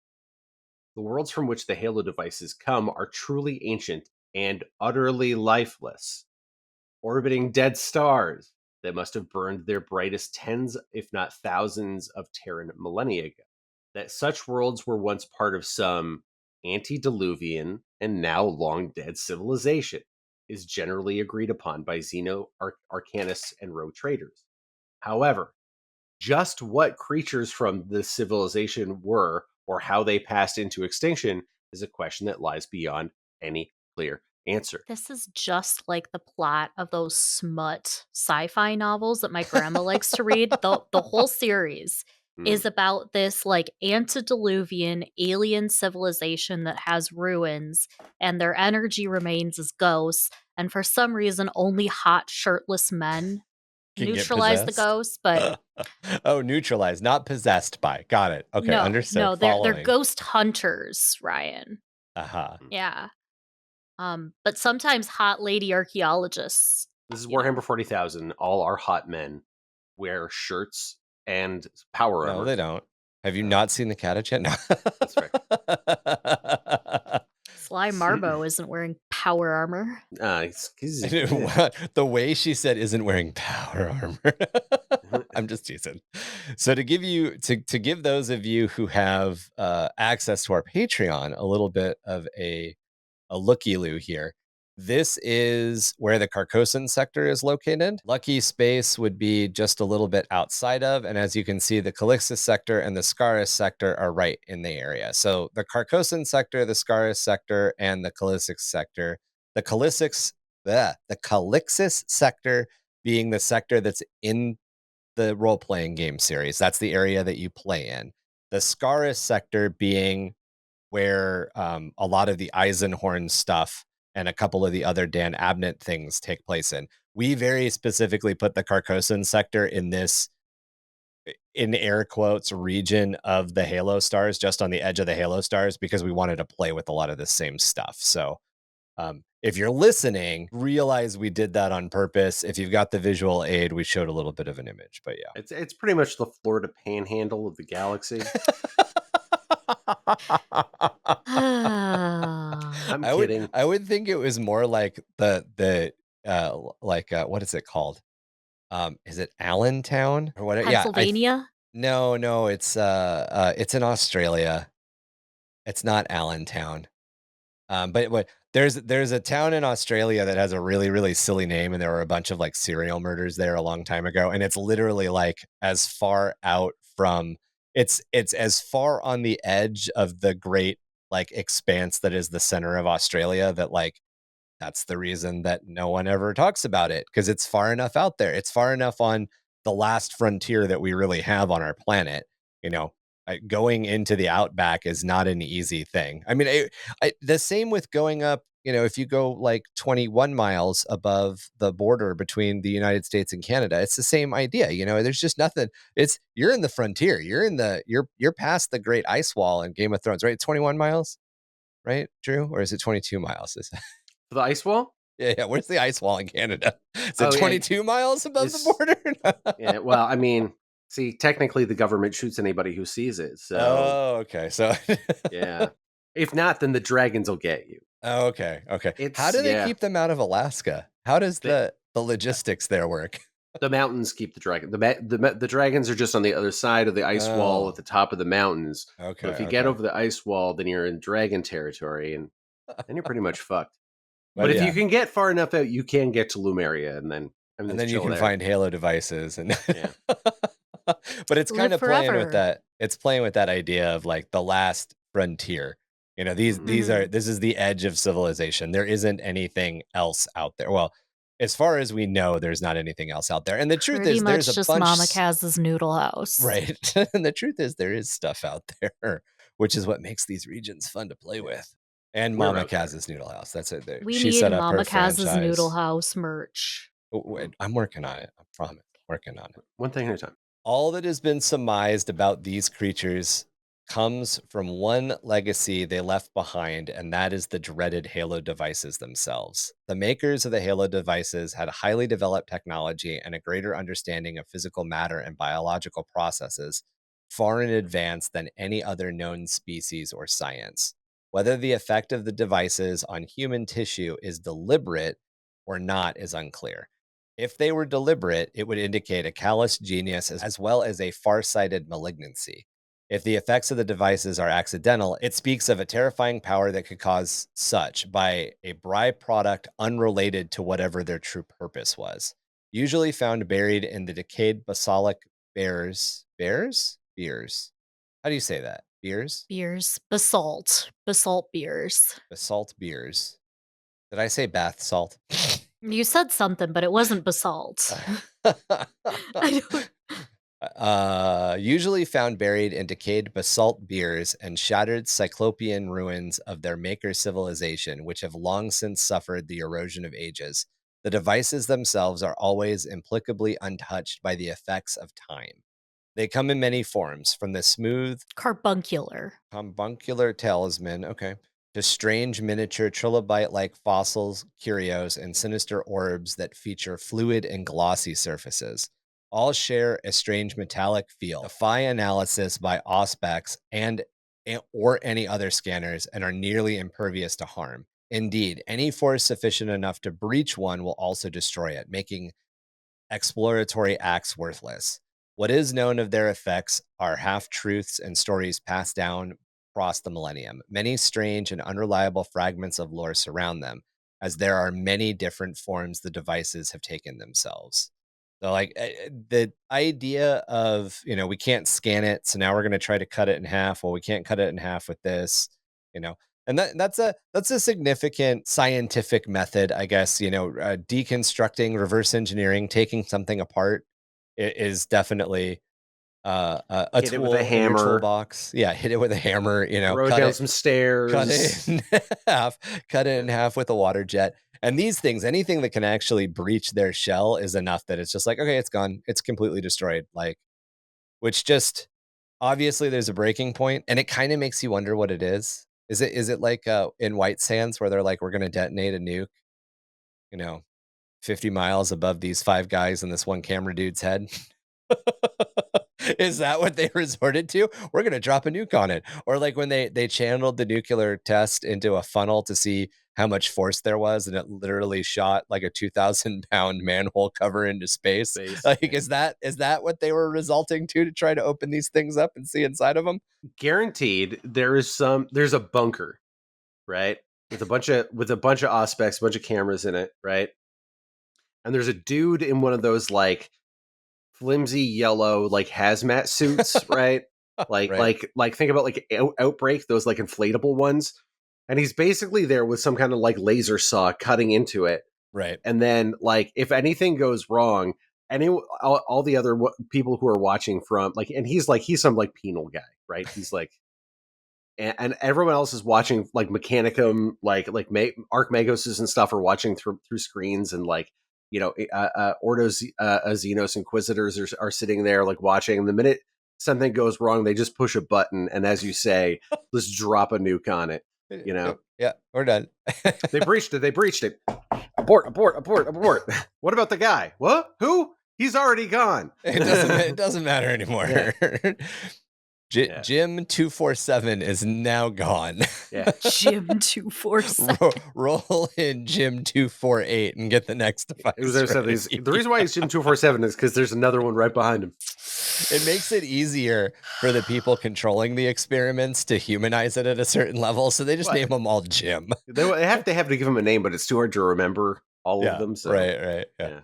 The worlds from which the Halo devices come are truly ancient and utterly lifeless, orbiting dead stars that must have burned their brightest tens, if not thousands, of Terran millennia ago. That such worlds were once part of some antediluvian and now long dead civilization is generally agreed upon by arcanists and rogue traders. However, just what creatures from this civilization were or how they passed into extinction is a question that lies beyond any clear answer. This is just like the plot of those smut sci-fi novels that my grandma likes to read. The whole series is about this like antediluvian alien civilization that has ruins, and their energy remains as ghosts, and for some reason only hot shirtless men Can get neutralize the possessed? ghosts, but Oh, neutralized, not possessed by. Got it. Okay, no, understood. they're Following. ghost hunters, Ryan. Uh-huh. Yeah. But sometimes hot lady archaeologists. This is Warhammer 40,000. All our hot men wear shirts and power armor. No, they don't. Have you not seen the catachet? No. That's right. Sly Marbo isn't wearing power armor. The way she said isn't wearing power armor. I'm just teasing. So to give those of you who have access to our Patreon a little bit of a looky-loo here. This is where the Carcosan sector is located. Lucky Space would be just a little bit outside of, and as you can see, the Calixis sector and the Scaris sector are right in the area. So the Carcosan sector, the Scaris sector, and the Calixis sector. The Calixis sector being the sector that's in the role-playing game series. That's the area that you play in. The Scaris sector being where a lot of the Eisenhorn stuff and a couple of the other Dan Abnett things take place in. We very specifically put the Carcosan sector in this, in air quotes, region of the Halo stars, just on the edge of the Halo stars, because we wanted to play with a lot of the same stuff. So if you're listening, realize we did that on purpose. If you've got the visual aid, we showed a little bit of an image, but yeah. It's pretty much the Florida panhandle of the galaxy. I'm kidding. I would think it was more like the what is it called? Is it Allentown or whatever? Pennsylvania? Yeah, no, it's in Australia. It's not Allentown. But there's a town in Australia that has a really, really silly name, and there were a bunch of like serial murders there a long time ago, and it's literally like as far out from it's as far on the edge of the great like expanse that is the center of Australia that like that's the reason that no one ever talks about it, because it's far enough out there. It's far enough on the last frontier that we really have on our planet. You know, going into the outback is not an easy thing. I mean, the same with going up, you know, if you go like 21 miles above the border between the United States and Canada, it's the same idea. You know, there's just nothing. You're in the frontier. You're past the Great Ice Wall in Game of Thrones, right? 21 miles, right, Drew? Or is it 22 miles? The ice wall? Yeah. Where's the ice wall in Canada? Is it 22 miles above the border? Yeah. Well, I mean, see, technically the government shoots anybody who sees it. So. Oh, okay. So. Yeah. If not, then the dragons will get you. Oh, okay. How do they keep them out of Alaska? How does the logistics there work? The mountains keep the dragon. The dragons are just on the other side of the ice wall at the top of the mountains. Okay. So if you get over the ice wall, then you're in dragon territory, and then you're pretty much fucked. But if you can get far enough out, you can get to Lumeria, and then you can find Halo devices, and but it's kind of playing with that. It's playing with that idea of like the last frontier. You know, this is the edge of civilization. There isn't anything else out there. Well, as far as we know, there's not anything else out there. And the truth is, there's a just bunch. Mama Kaz's noodle house, right? And the truth is, there is stuff out there, which is what makes these regions fun to play with. And Mama Kaz's Noodle House. That's it. She need Mama Kaz's Noodle House merch. I'm working on it. I promise. Working on it. One thing at a time. All that has been surmised about these creatures comes from one legacy they left behind, and that is the dreaded Halo devices themselves. The makers of the Halo devices had highly developed technology and a greater understanding of physical matter and biological processes, far in advance than any other known species or science. Whether the effect of the devices on human tissue is deliberate or not is unclear. If they were deliberate, it would indicate a callous genius as well as a far-sighted malignancy. If the effects of the devices are accidental, it speaks of a terrifying power that could cause such by a byproduct unrelated to whatever their true purpose was. Usually found buried in the decayed basalt beers. How do you say that? Beers? Beers. Basalt. Basalt beers. Basalt beers. Did I say bath salt? You said something, but it wasn't basalt. I don't... Usually found buried in decayed basalt beers and shattered cyclopean ruins of their maker civilization, which have long since suffered the erosion of ages. The devices themselves are always implicably untouched by the effects of time. They come in many forms, from the smooth Carbuncular talisman, okay, to strange miniature trilobite-like fossils, curios, and sinister orbs that feature fluid and glossy surfaces. All share a strange metallic feel, defy analysis by auspex or any other scanners, and are nearly impervious to harm. Indeed, any force sufficient enough to breach one will also destroy it, making exploratory acts worthless. What is known of their effects are half-truths and stories passed down across the millennium. Many strange and unreliable fragments of lore surround them, as there are many different forms the devices have taken themselves. So, like, the idea of, we can't scan it, so now we're going to try to cut it in half. Well, we can't cut it in half with this, and that's a significant scientific method, I guess. Deconstructing, reverse engineering, taking something apart is definitely a Hit it tool with a in your hammer. toolbox. Yeah, hit it with a hammer. Throw it down some stairs. Cut it in half. Cut it in half with a water jet. And these things, anything that can actually breach their shell, is enough that it's just like, okay, it's gone. It's completely destroyed. Which just obviously there's a breaking point, and it kind of makes you wonder what it is. Is it like in White Sands where they're like, we're going to detonate a nuke, 50 miles above these 5 guys and this one camera dude's head? Is that what they resorted to? We're going to drop a nuke on it. Or like when they channeled the nuclear test into a funnel to see how much force there was, and it literally shot like a 2,000-pound manhole cover into space. Is that what they were resulting to try to open these things up and see inside of them? Guaranteed, there's a bunker, right? With a bunch of auspex, a bunch of cameras in it, right? And there's a dude in one of those like flimsy yellow like hazmat suits, right? Like think about like Outbreak, those like inflatable ones. And he's basically there with some kind of like laser saw cutting into it. Right. And then like if anything goes wrong, all the other people who are watching from like, and he's some like penal guy, right? He's like, and everyone else is watching like Mechanicum, like Archmagoses and stuff are watching through screens, and like, Ordo's Xenos Inquisitors are sitting there like watching. The minute something goes wrong, they just push a button, and as you say, let's drop a nuke on it. Yeah, we're done. They breached it. Abort. What about the guy? What? Who? He's already gone. It doesn't matter anymore. Yeah. Jim 247 is now gone. Yeah. Jim 247. Roll in Jim 248 and get the next device. The reason why he's Jim 247 is because there's another one right behind him. It makes it easier for the people controlling the experiments to humanize it at a certain level, so they just name them all Jim. They have to give him a name, but it's too hard to remember all of them. So. Right. Yeah.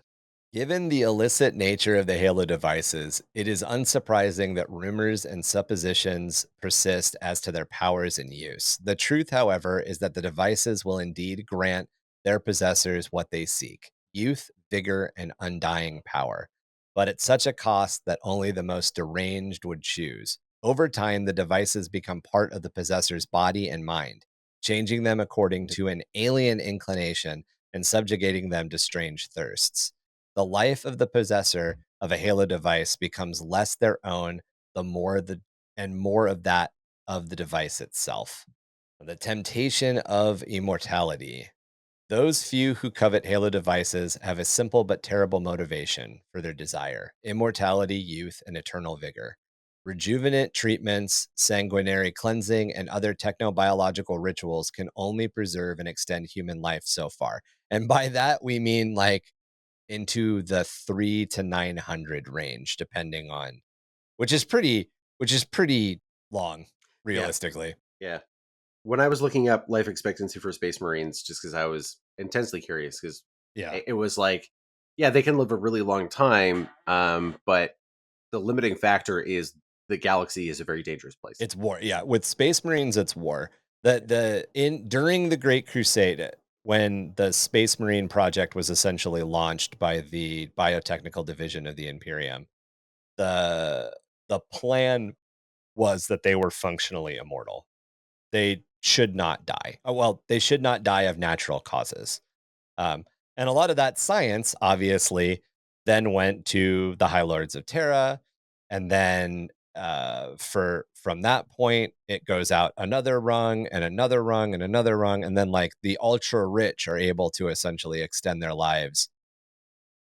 Given the illicit nature of the Halo devices, it is unsurprising that rumors and suppositions persist as to their powers and use. The truth, however, is that the devices will indeed grant their possessors what they seek: youth, vigor, and undying power, but at such a cost that only the most deranged would choose. Over time, the devices become part of the possessor's body and mind, changing them according to an alien inclination and subjugating them to strange thirsts. The life of the possessor of a Halo device becomes less their own, more of that of the device itself. The temptation of immortality. Those few who covet Halo devices have a simple but terrible motivation for their desire: immortality, youth, and eternal vigor. Rejuvenant treatments, sanguinary cleansing, and other technobiological rituals can only preserve and extend human life so far. And by that, we mean like into the 3 to 900 range, depending on, which is pretty long, realistically. Yeah. When I was looking up life expectancy for Space Marines, just because I was intensely curious, because Yeah. it was like, yeah, they can live a really long time, but the limiting factor is the galaxy is a very dangerous place. It's war. Yeah, with Space Marines, it's war. During the Great Crusade, when the Space Marine project was essentially launched by the biotechnical division of the Imperium, the plan was that they were functionally immortal. They should not die. Well, they should not die of natural causes. Um, and a lot of that science, obviously, then went to the High Lords of Terra, and then from that point, it goes out another rung and another rung and another rung, and then like the ultra rich are able to essentially extend their lives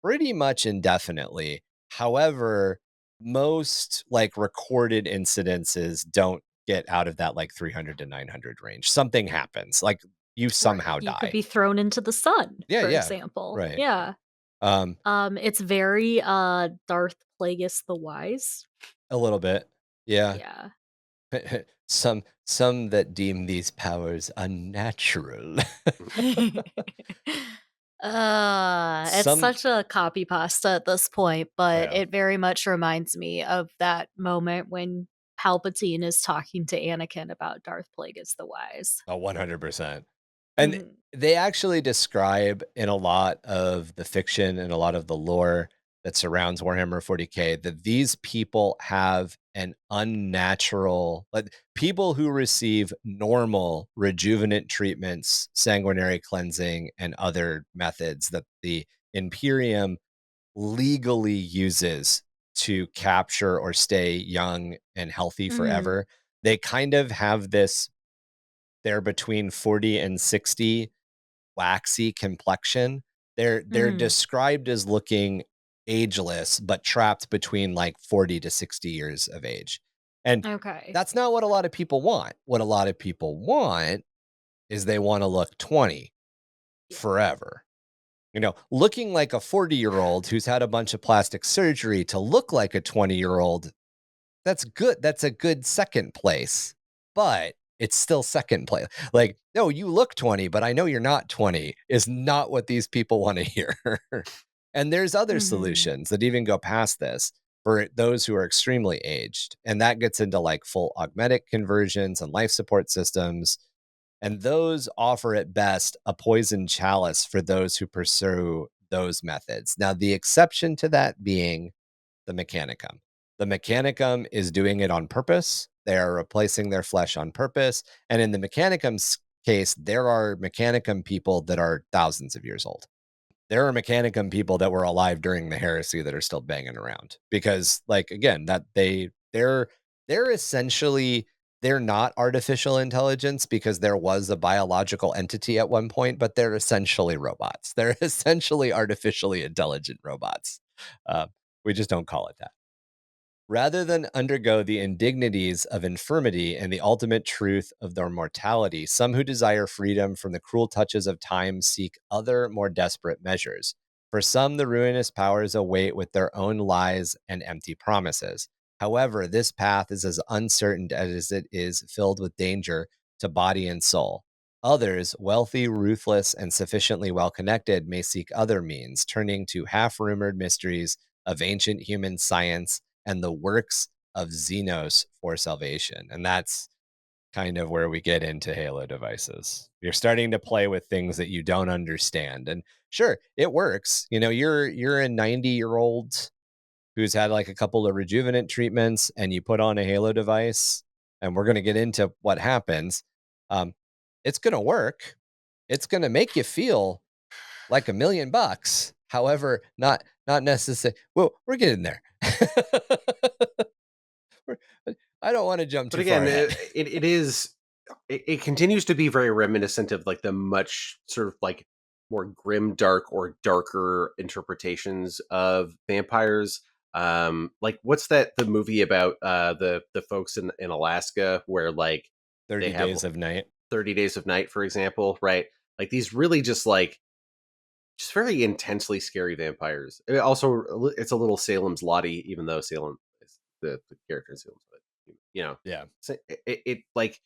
pretty much indefinitely. However, most like recorded incidences don't get out of that like 300 to 900 range. Something happens, like you somehow You could die. be thrown into the sun, for Yeah, example. right. Yeah. It's very Darth Plagueis the Wise. A little bit. Yeah. Yeah. Some that deem these powers unnatural. It's such a copy pasta at this point, but Yeah. it very much reminds me of that moment when Palpatine is talking to Anakin about Darth Plagueis the Wise. 100%. And Mhm. they actually describe in a lot of the fiction and a lot of the lore that surrounds Warhammer 40k that these people have an unnatural, like people who receive normal rejuvenant treatments, sanguinary cleansing, and other methods that the Imperium legally uses to capture or stay young and healthy Mhm. forever. They kind of have this, they're between 40 and 60 waxy complexion. They're Mhm. described as looking ageless, but trapped between like 40 to 60 years of age. And Okay. that's not what a lot of people want. What a lot of people want is they want to look 20 Yeah. forever. You know, looking like a 40-year-old who's had a bunch of plastic surgery to look like a 20-year-old, that's good. That's a good second place, but it's still second place. Like, no, you look 20, but I know you're not 20 is not what these people want to hear. And there's other Mhm. solutions that even go past this for those who are extremely aged. And that gets into like full augmetic conversions and life support systems. And those offer at best a poison chalice for those who pursue those methods. Now, the exception to that being the Mechanicum. The Mechanicum is doing it on purpose. They are replacing their flesh on purpose. And in the Mechanicum's case, there are Mechanicum people that are thousands of years old. There are Mechanicum people that were alive during the heresy that are still banging around because, like, again, that they're essentially, they're not artificial intelligence because there was a biological entity at one point, but they're essentially robots. They're essentially artificially intelligent robots. Uh, we just don't call it that. Rather than undergo the indignities of infirmity and the ultimate truth of their mortality, some who desire freedom from the cruel touches of time seek other, more desperate measures. For some, the ruinous powers await with their own lies and empty promises. However, this path is as uncertain as it is filled with danger to body and soul. Others, wealthy, ruthless, and sufficiently well connected, may seek other means, turning to half rumored mysteries of ancient human science and the works of Xenos for salvation. And that's kind of where we get into Halo devices. You're starting to play with things that you don't understand. And sure, it works. You know, you're a 90-year-old who's had like a couple of rejuvenant treatments and you put on a Halo device, and we're going to get into what happens. It's going to work. It's going to make you feel like $1,000,000. However, not necessarily. Well, we're getting there. I don't want to jump But too far again, ahead. it continues to be very reminiscent of like the much sort of like more grim dark or darker interpretations of vampires. Like what's the movie about the folks in Alaska where like 30 they have Days of Night. 30 Days of Night, for example, right? Like these really just very intensely scary vampires. Also, it's a little Salem's Lottie, even though Salem is the character in Salem's Lot. Yeah. So it like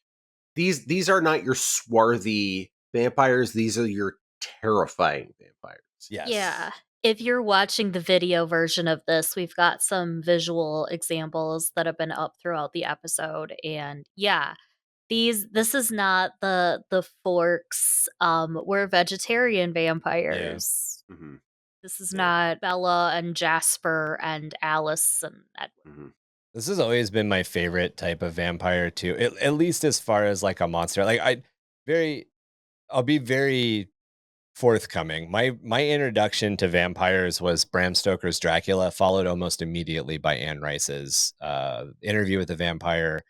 these are not your swarthy vampires. These are your terrifying vampires. Yes. Yeah. If you're watching the video version of this, we've got some visual examples that have been up throughout the episode. And yeah, this is not the Forks. We're vegetarian vampires. Mm-hmm. This is Yeah. not Bella and Jasper and Alice and Edward. Mm-hmm. This has always been my favorite type of vampire too. At least as far as like a monster. Like I'll be very forthcoming. My introduction to vampires was Bram Stoker's Dracula, followed almost immediately by Anne Rice's Interview with the Vampire.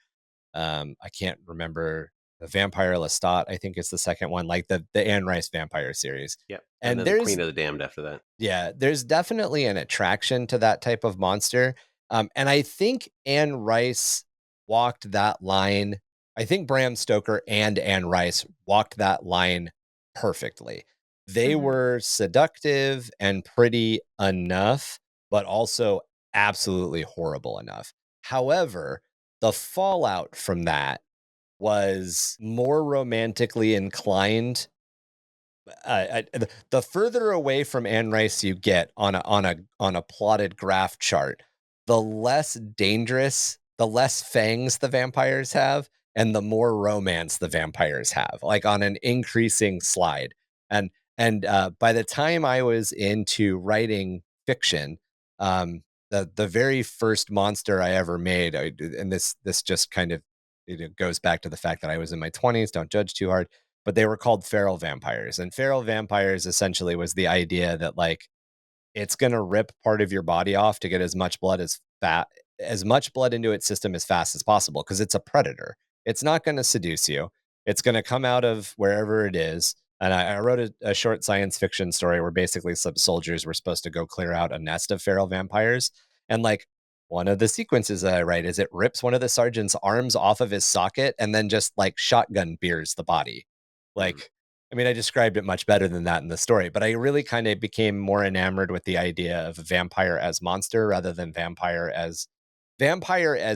I can't remember, the Vampire Lestat, I think it's the second one, like the Anne Rice vampire series. Yep. And then there's the Queen of the Damned after that. Yeah, there's definitely an attraction to that type of monster. And I think Anne Rice walked that line. I think Bram Stoker and Anne Rice walked that line perfectly. They Mhm. were seductive and pretty enough, but also absolutely horrible enough. However, the fallout from that was more romantically inclined. The further away from Anne Rice you get on a plotted graph chart, the less dangerous, the less fangs the vampires have, and the more romance the vampires have, like on an increasing slide. And by the time I was into writing fiction, the very first monster I ever made, and this just kind of goes back to the fact that I was in my 20s. Don't judge too hard, but they were called feral vampires. And feral vampires essentially was the idea that like it's going to rip part of your body off to get as much blood into its system as fast as possible, because it's a predator. It's not going to seduce you. It's going to come out of wherever it is. And I wrote a short science fiction story where basically some soldiers were supposed to go clear out a nest of feral vampires. And like one of the sequences that I write is it rips one of the sergeant's arms off of his socket and then just like shotgun beers the body. Like, I mean, I described it much better than that in the story, but I really kind of became more enamored with the idea of a vampire as monster rather than vampire as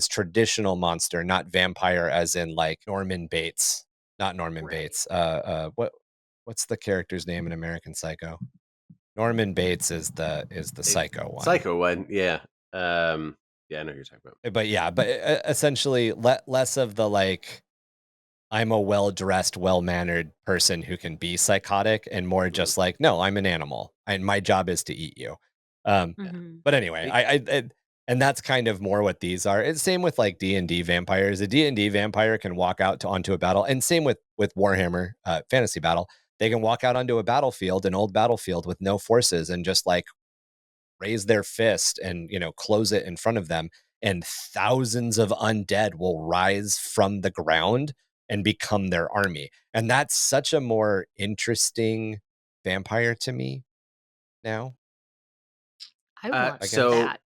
traditional monster, not vampire as in like Norman Bates, not Norman Right. Bates. What's the character's name in American Psycho? Norman Bates is the psycho one. Psycho one, yeah. Yeah, I know who you're talking about. But yeah, but essentially less of the like I'm a well-dressed, well-mannered person who can be psychotic, and more just like, no, I'm an animal and my job is to eat you. Mhm. But anyway, and that's kind of more what these are. It's same with like D&D vampires. A D&D vampire can walk out onto a battle, and same with Warhammer fantasy battle. They can walk out onto a battlefield, an old battlefield with no forces, and just like raise their fist and close it in front of them, and thousands of undead will rise from the ground and become their army. And that's such a more interesting vampire to me now. I want So that.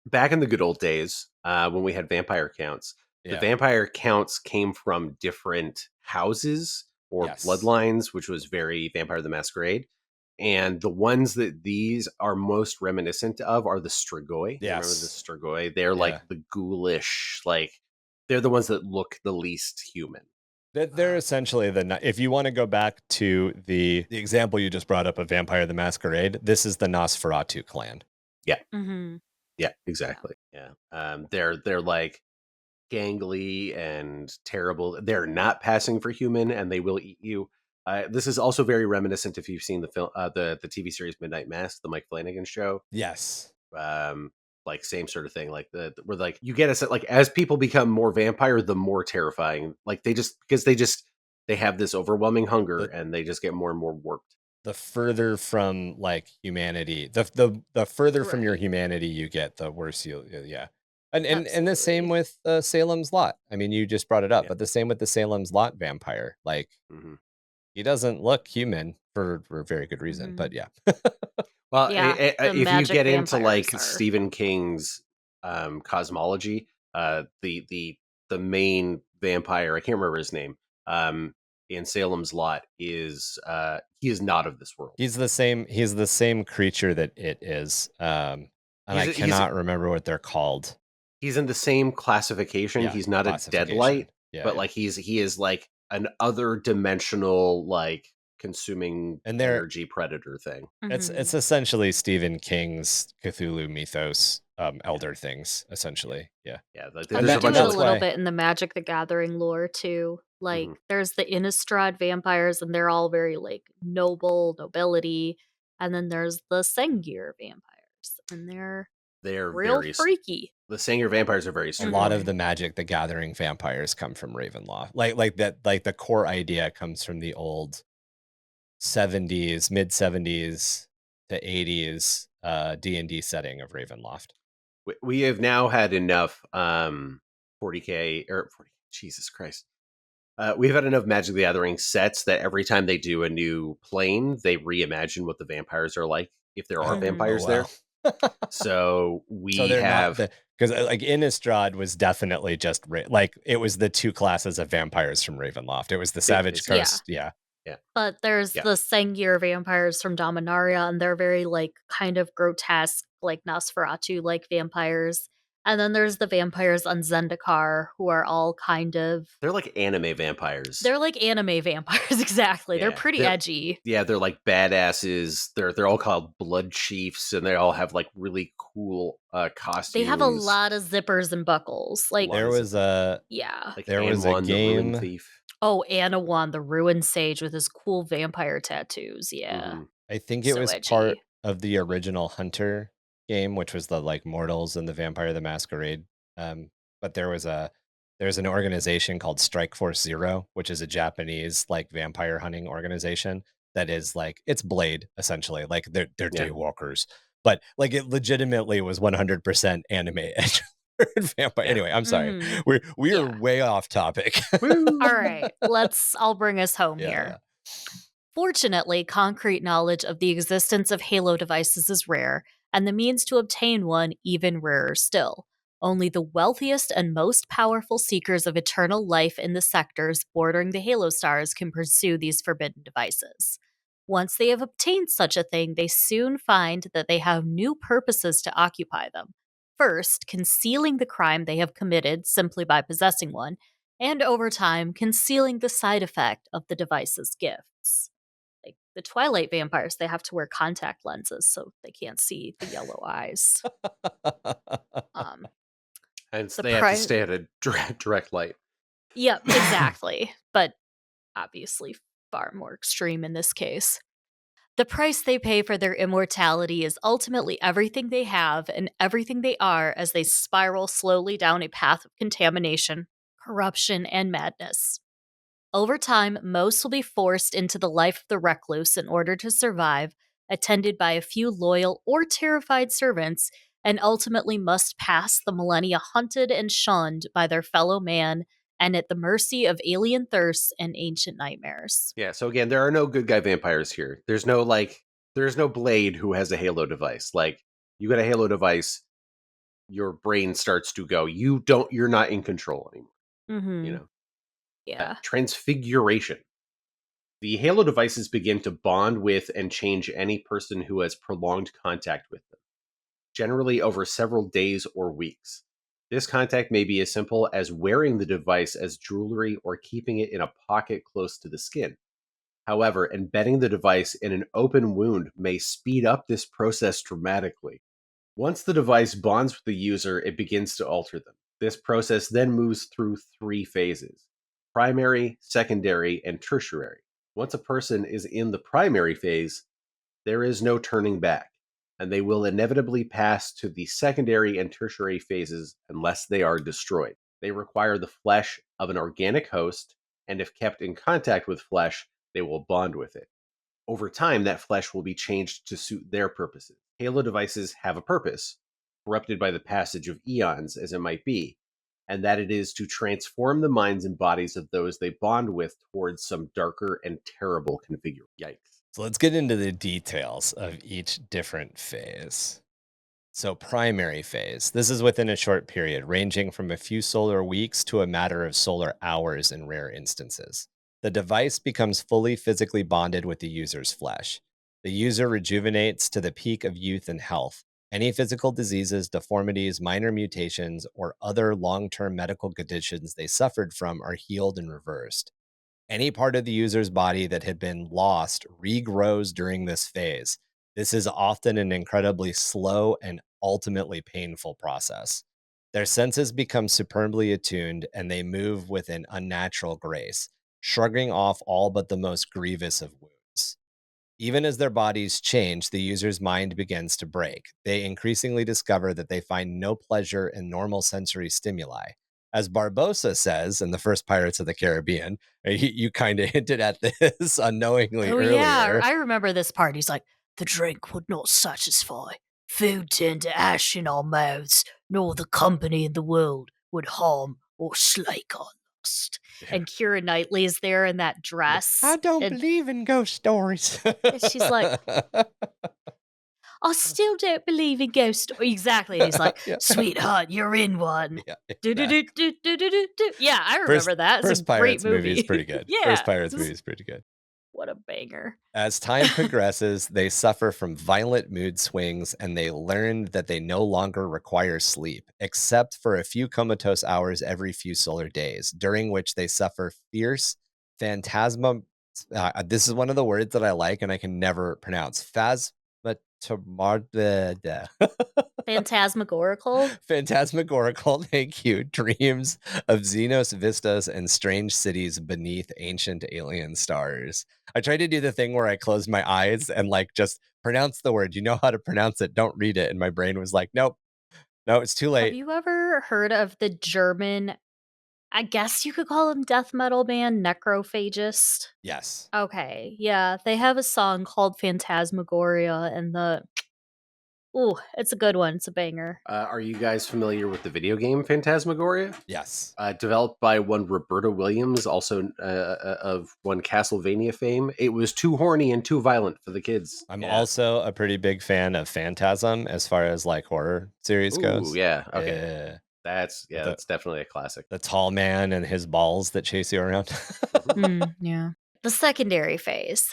back in the good old days, when we had vampire counts, the Yeah. vampire counts came from different houses or Yes. bloodlines, which was very Vampire the Masquerade. And the ones that these are most reminiscent of are the Strigoi. Yes. Remember the Strigoi? They're Yeah. like the ghoulish, like they're the ones that look the least human. They're essentially if you want to go back to the example you just brought up of Vampire the Masquerade, this is the Nosferatu clan. Yeah. Mm-hmm. Yeah, exactly. Yeah. They're like gangly and terrible. They're not passing for human, and they will eat you. This is also very reminiscent if you've seen the film, the TV series Midnight Mass, the Mike Flanagan show. Yes. Like same sort of thing. Like where like you get us like as people become more vampire, the more terrifying. Like they have this overwhelming hunger, and they just get more and more warped. The further from like humanity, the further from your humanity you get, the worse yeah. And the same with Salem's Lot. I mean, you just brought it up, but the same with the Salem's Lot vampire. Like he doesn't look human for a very good reason, but yeah. Well, Yeah, the if you magic get into like vampires are. Stephen King's cosmology, the main vampire, I can't remember his name, in Salem's Lot is he is not of this world. He's the same creature that it is. And I cannot remember what they're called. He's in the same classification. Yeah, he's not a classification. deadlight, Yeah, but yeah. like he is like an other dimensional, like consuming And they're energy predator thing. it's Mhm. essentially Stephen King's Cthulhu mythos, elder things, essentially. Yeah. Yeah, like And there's they a do bunch it of a that's like, little why bit in the Magic the Gathering lore too. Like Mhm. there's the Innistrad vampires, and they're all very like nobility, and then there's the Sengir vampires, and they're they're real very freaky. the Sanger vampires are very a lot of Mhm. strange. the Magic the Gathering vampires come from Ravenloft. Like that, like the core idea comes from the old 70s, mid 70s to 80s D&D setting of Ravenloft. We have now had enough 40k or 40, Jesus Christ. We've had enough Magic the Gathering sets that every time they do a new plane, they reimagine what the vampires are like if there are Mhm. Oh vampires there. wow. So So we they're not have the because like Innistrad was definitely just like it was the two classes of vampires from Ravenloft. It was the Savage Yeah. Coast, yeah. yeah, But there's yeah. the Sengir vampires from Dominaria, and they're very like kind of grotesque, like Nosferatu like vampires. And then there's the vampires on Zendikar, who are all kind of They're like anime vampires. they're like anime vampires, exactly. They're Yeah, pretty edgy. they're like badasses. They're all called blood chiefs, and they all have like really cool They have a costumes. lot of zippers and buckles. A Like, lot There of was zippers. a yeah. Like there was a Anwan, the ruin game. thief. Oh, Anawan, the Ruined Sage with his cool vampire tattoos. Yeah. Hmm. I think it So was part edgy. of the original Hunter game, which was the like Mortals and the Vampire the Masquerade. But there's an organization called Strike Force Zero, which is a Japanese like vampire hunting organization that is like it's Blade essentially. Like they're Yeah. daywalkers, but like it legitimately was 100% anime edge vampire. Yeah. Anyway, I'm sorry, Mhm. we are Yeah. way off topic. Woo! All right. I'll bring us home Yeah, here. Fortunately, concrete knowledge of the existence of Halo devices is rare, and the means to obtain one even rarer still. Only the wealthiest and most powerful seekers of eternal life in the sectors bordering the Halo stars can pursue these forbidden devices. Once they have obtained such a thing, they soon find that they have new purposes to occupy them. First, concealing the crime they have committed simply by possessing one, and over time, concealing the side effect of the device's gifts. Like the Twilight vampires, they have to wear contact lenses so they can't see the yellow eyes. Um, And the they have to price, stay at a direct light. yep, exactly. But obviously, far more extreme in this case. The price they pay for their immortality is ultimately everything they have and everything they are as they spiral slowly down a path of contamination, corruption, and madness. Over time, most will be forced into the life of the recluse in order to survive, attended by a few loyal or terrified servants, and ultimately must pass the millennia hunted and shunned by their fellow man and at the mercy of alien thirsts and ancient nightmares. Yeah, so again, there are no good guy vampires here. There's no Blade who has a Halo device. Like you got a Halo device, your brain starts to go. You're not in control anymore. You Mm-hmm. know, Yeah. transfiguration. The Halo devices begin to bond with and change any person who has prolonged contact with them, generally over several days or weeks. This contact may be as simple as wearing the device as jewelry or keeping it in a pocket close to the skin. However, embedding the device in an open wound may speed up this process dramatically. Once the device bonds with the user, it begins to alter them. This process then moves through three phases: primary, secondary, and tertiary. Once a person is in the primary phase, there is no turning back, and they will inevitably pass to the secondary and tertiary phases unless they are destroyed. They require the flesh of an organic host, and if kept in contact with flesh, they will bond with it. Over time, that flesh will be changed to suit their purposes. Halo devices have a purpose, corrupted by the passage of eons as it might be, and that it is to transform the minds and bodies of those they bond with towards some darker and terrible configuration. Yikes. So let's get into the details of each different phase. So, primary phase. This is within a short period, ranging from a few solar weeks to a matter of solar hours in rare instances. The device becomes fully physically bonded with the user's flesh. The user rejuvenates to the peak of youth and health. Any physical diseases, deformities, minor mutations, or other long term medical conditions they suffered from are healed and reversed. Any part of the user's body that had been lost regrows during this phase. This is often an incredibly slow and ultimately painful process. Their senses become superbly attuned and they move with an unnatural grace, shrugging off all but the most grievous of wounds. Even as their bodies change, the user's mind begins to break. They increasingly discover that they find no pleasure in normal sensory stimuli. As Barbosa says in the first Pirates of the Caribbean, you kind of hinted at this unknowingly Oh, yeah. earlier. I remember this part. He's like, the drink would not satisfy. Food turned to ash in our mouths, nor the company in the world would harm or slake our lust. And Keira Knightley's there in that dress. I don't and believe in ghost stories. she's like, I still don't believe in ghost stories. Exactly. And he's like, Yeah. sweetheart, you're in one. Yeah, Do-do-do-do-do-do-do. Yeah, I remember that. It's First a great Pirates movie. movie is pretty good. Yeah. First Pirates movie is pretty good. What a banger. As time progresses, they suffer from violent mood swings and they learn that they no longer require sleep, except for a few comatose hours every few solar days, during which they suffer fierce phantasma. This is one of the words that I like and I can never pronounce. Phantasmagorical. Phantasmagorical, thank you. Dreams of Xenos vistas and strange cities beneath ancient alien stars. I tried to do the thing where I closed my eyes and like just pronounce the word. You know how to pronounce it. Don't read it. And my brain was like, nope, no, it's too Have late. you ever heard of the German, I guess you could call him death metal band, Necrophagist? Yes. Okay, yeah, they have a song called Phantasmagoria, and it's a good one. It's a banger. Are you guys familiar with the video game Phantasmagoria? Yes. Developed by one Roberta Williams, also of one Castlevania fame. It was too horny and too violent for the kids. I'm also a pretty big fan of Phantasm as far as like horror series goes. Yeah. Okay. That's definitely a classic. The tall man and his balls that chase you around. Yeah. The secondary phase.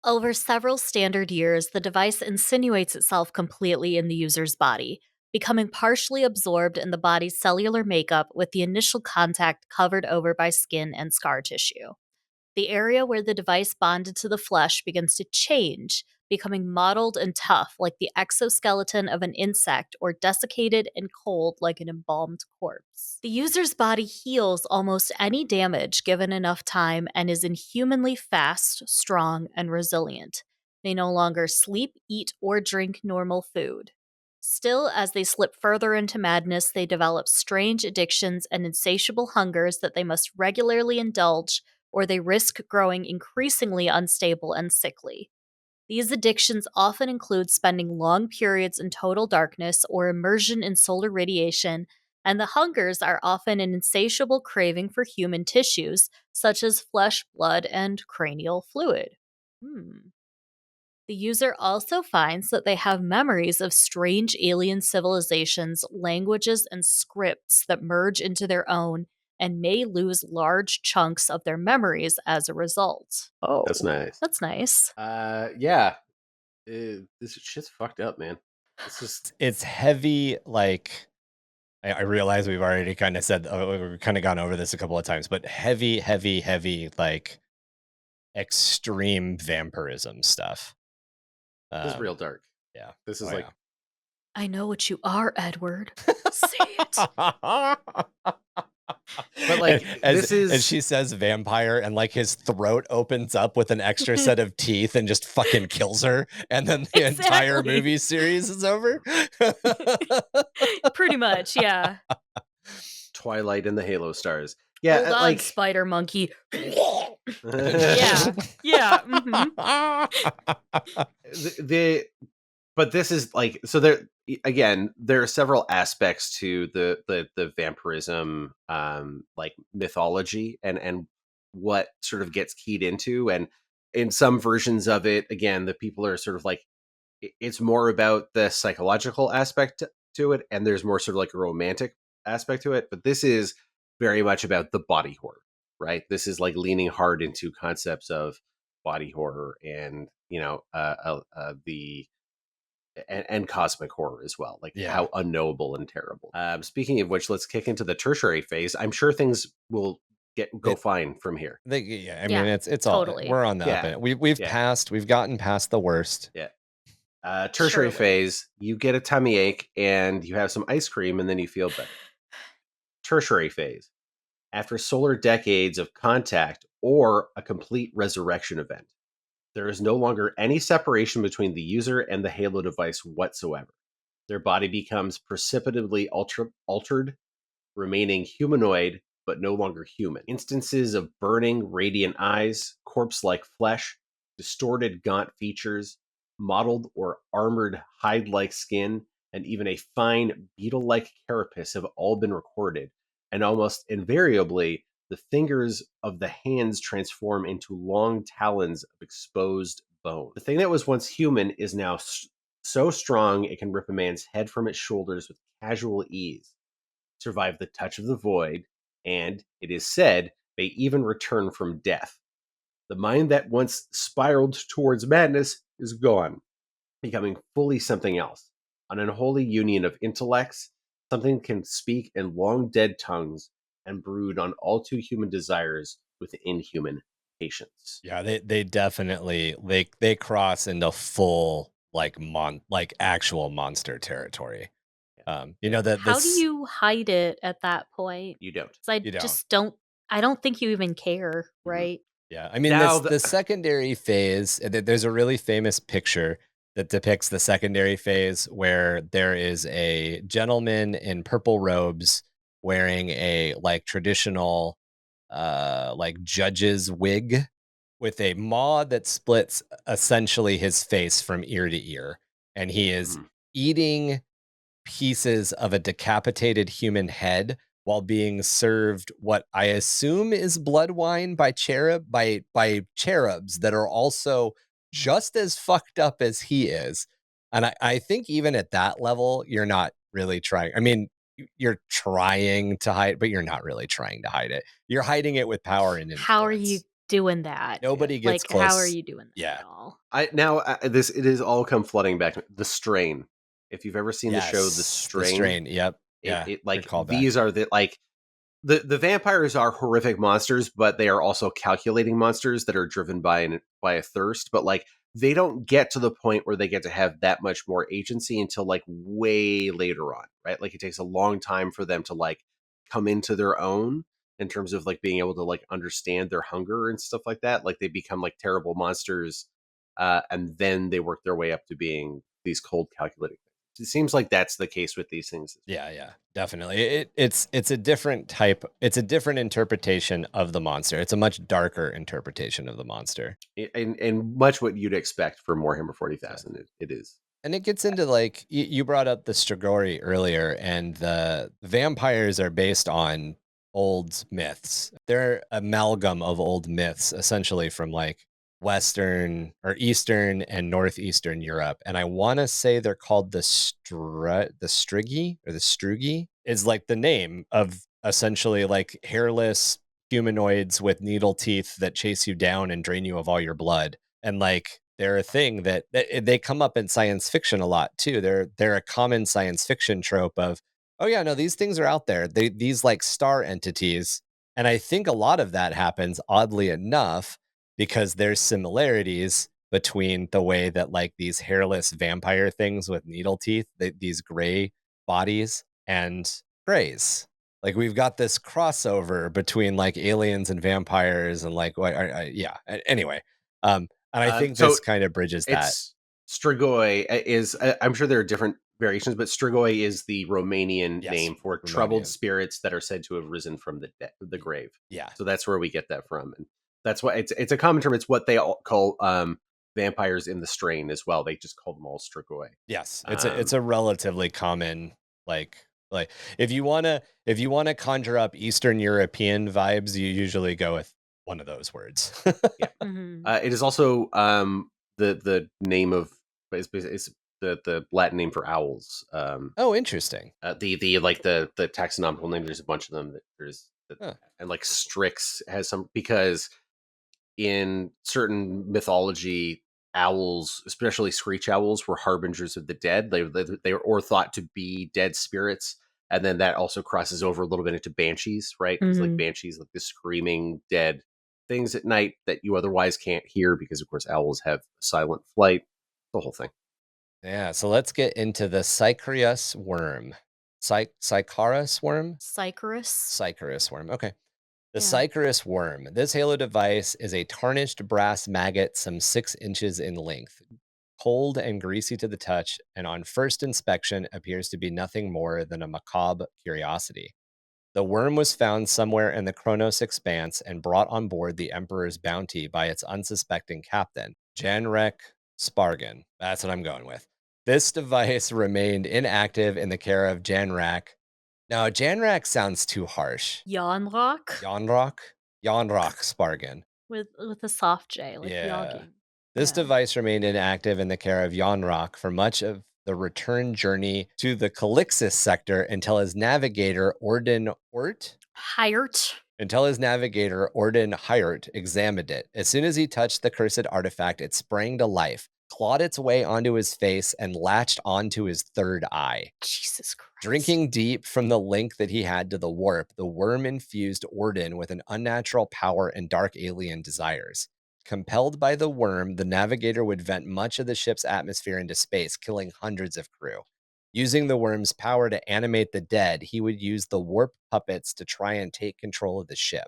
Over several standard years, the device insinuates itself completely in the user's body, becoming partially absorbed in the body's cellular makeup with the initial contact covered over by skin and scar tissue. The area where the device bonded to the flesh begins to change, becoming mottled and tough like the exoskeleton of an insect or desiccated and cold like an embalmed corpse. The user's body heals almost any damage given enough time and is inhumanly fast, strong, and resilient. They no longer sleep, eat, or drink normal food. Still, as they slip further into madness, they develop strange addictions and insatiable hungers that they must regularly indulge, or they risk growing increasingly unstable and sickly. These addictions often include spending long periods in total darkness or immersion in solar radiation, and the hungers are often an insatiable craving for human tissues, such as flesh, blood, and cranial fluid. The user also finds that they have memories of strange alien civilizations, languages, and scripts that merge into their own and may lose large chunks of their memories as a result. Oh, That's nice. That's nice. Yeah. This shit's fucked up, man. It's heavy, like I realize we've already kind of said we've kind of gone over this a couple of times, but heavy, like extreme vampirism stuff. This is real dark. Yeah. This is I know what you are, Edward. Say it. But like and she says vampire and like his throat opens up with an extra set of teeth and just fucking kills her, and then the entire movie series is over. Pretty much, yeah. Twilight and the Halo stars. Yeah, Hold on, like spider monkey. yeah. But this is like, so there again, there are several aspects to the vampirism like mythology and what sort of gets keyed into, and in some versions of it, again, the people are sort of like, it's more about the psychological aspect to it, and there's more sort of like a romantic aspect to it. But this is very much about the body horror, right? This is like leaning hard into concepts of body horror and, the and cosmic horror as well, like how unknowable and terrible. Speaking of which, let's kick into the tertiary phase. I'm sure things will go fine from here. I mean, it's totally. all, we're on the up end. We've gotten past the worst. Yeah. Tertiary phase, you get a tummy ache and you have some ice cream and then you feel better. Tertiary phase, after solar decades of contact or a complete resurrection event, there is no longer any separation between the user and the Halo device whatsoever. Their body becomes precipitously altered, remaining humanoid but no longer human. Instances of burning, radiant eyes, corpse-like flesh, distorted, gaunt features, mottled or armored hide-like skin, and even a fine beetle-like carapace have all been recorded, and almost invariably, the fingers of the hands transform into long talons of exposed bone. The thing that was once human is now so strong it can rip a man's head from its shoulders with casual ease, survive the touch of the void, and, it is said, may even return from death. The mind that once spiraled towards madness is gone, becoming fully something else, an unholy union of intellects, something can speak in long dead tongues and brood on all too human desires with inhuman patience. Yeah, they definitely they cross into full like actual monster territory. How do you hide it at that point? You don't. I don't think you even care, right? Yeah, I mean, the secondary phase, there's a really famous picture that depicts the secondary phase where there is a gentleman in purple robes wearing a like traditional like judge's wig with a maw that splits essentially his face from ear to ear, and he is eating pieces of a decapitated human head while being served what I assume is blood wine by cherubs that are also just as fucked up as he is. And I think even at that level, you're not really trying. I mean, you're trying to hide, but you're not really trying to hide it. You're hiding it with power and influence. How are you doing that? Nobody gets close. How are you doing that at all? It has all come flooding back. The Strain. If you've ever seen the show The Strain. The Strain, yep. These are the vampires are horrific monsters, but they are also calculating monsters that are driven by a thirst. But like they don't get to the point where they get to have that much more agency until like way later on, right? Like it takes a long time for them to like come into their own in terms of like being able to like understand their hunger and stuff like that. Like they become like terrible monsters, and then they work their way up to being these cold calculating. It seems like that's the case with these things. Yeah, definitely. It's a different type. It's a different interpretation of the monster. It's a much darker interpretation of the monster, and much what you'd expect for Warhammer 40,000. It is, and it gets into like you brought up the Strigoi earlier, and the vampires are based on old myths. They're amalgam of old myths, essentially from like Western or Eastern and Northeastern Europe, and I want to say they're called the Strigi or the Strugi is like the name of essentially like hairless humanoids with needle teeth that chase you down and drain you of all your blood. And like they're a thing that they come up in science fiction a lot too. They're a common science fiction trope of, oh yeah, no, these things are out there. These like star entities, and I think a lot of that happens oddly enough because there's similarities between the way that like these hairless vampire things with needle teeth, these gray bodies and greys. Like we've got this crossover between like aliens and vampires and like yeah. Anyway, and I think this kind of bridges that. Strigoi is, I'm sure there are different variations, but Strigoi is the Romanian name for troubled spirits that are said to have risen from the grave. Yeah. So that's where we get that from. And that's why it's a common term. It's what they all call vampires in the Strain as well. They just call them all Strigoi. Yes, it's a relatively common like if you wanna conjure up Eastern European vibes, you usually go with one of those words. Yeah. Mm-hmm. It is also the name of it's the Latin name for owls. Oh, interesting. The like the taxonomical name. There's a bunch of them. Huh. And like Strix has some, because in certain mythology, owls, especially screech owls, were harbingers of the dead. They were or thought to be dead spirits, and then that also crosses over a little bit into banshees, right? Because like Mhm. banshees, like the screaming dead things at night that you otherwise can't hear, because of course owls have silent flight. The whole thing. Yeah, so let's get into the Sycarius worm. Sycarus worm? Sycarus. Sycarus worm. Okay. The Yeah. Sycarus worm. This halo device is a tarnished brass maggot some 6 inches in length, cold and greasy to the touch, and on first inspection appears to be nothing more than a macabre curiosity. The worm was found somewhere in the Kronos expanse and brought on board the Emperor's bounty by its unsuspecting captain, Janrek Spargan. That's what I'm going with. This device remained inactive in the care of Janrak. No, Janrak sounds too harsh. Yanrock Yanrock? Yanrock Spargan. with a soft J, like Yeah. yogging. This Yeah. device remained inactive in the care of Yanrock for much of the return journey to the Calixis sector until his navigator, Orden Ort? Hirt. Until his navigator, Orden Hirt, examined it. As soon as he touched the cursed artifact, it sprang to life, clawed its way onto his face, and latched onto his third eye. Jesus Christ. Drinking deep from the link that he had to the warp, the worm infused Orden with an unnatural power and dark alien desires. Compelled by the worm, the navigator would vent much of the ship's atmosphere into space, killing hundreds of crew. Using the worm's power to animate the dead, he would use the warp puppets to try and take control of the ship.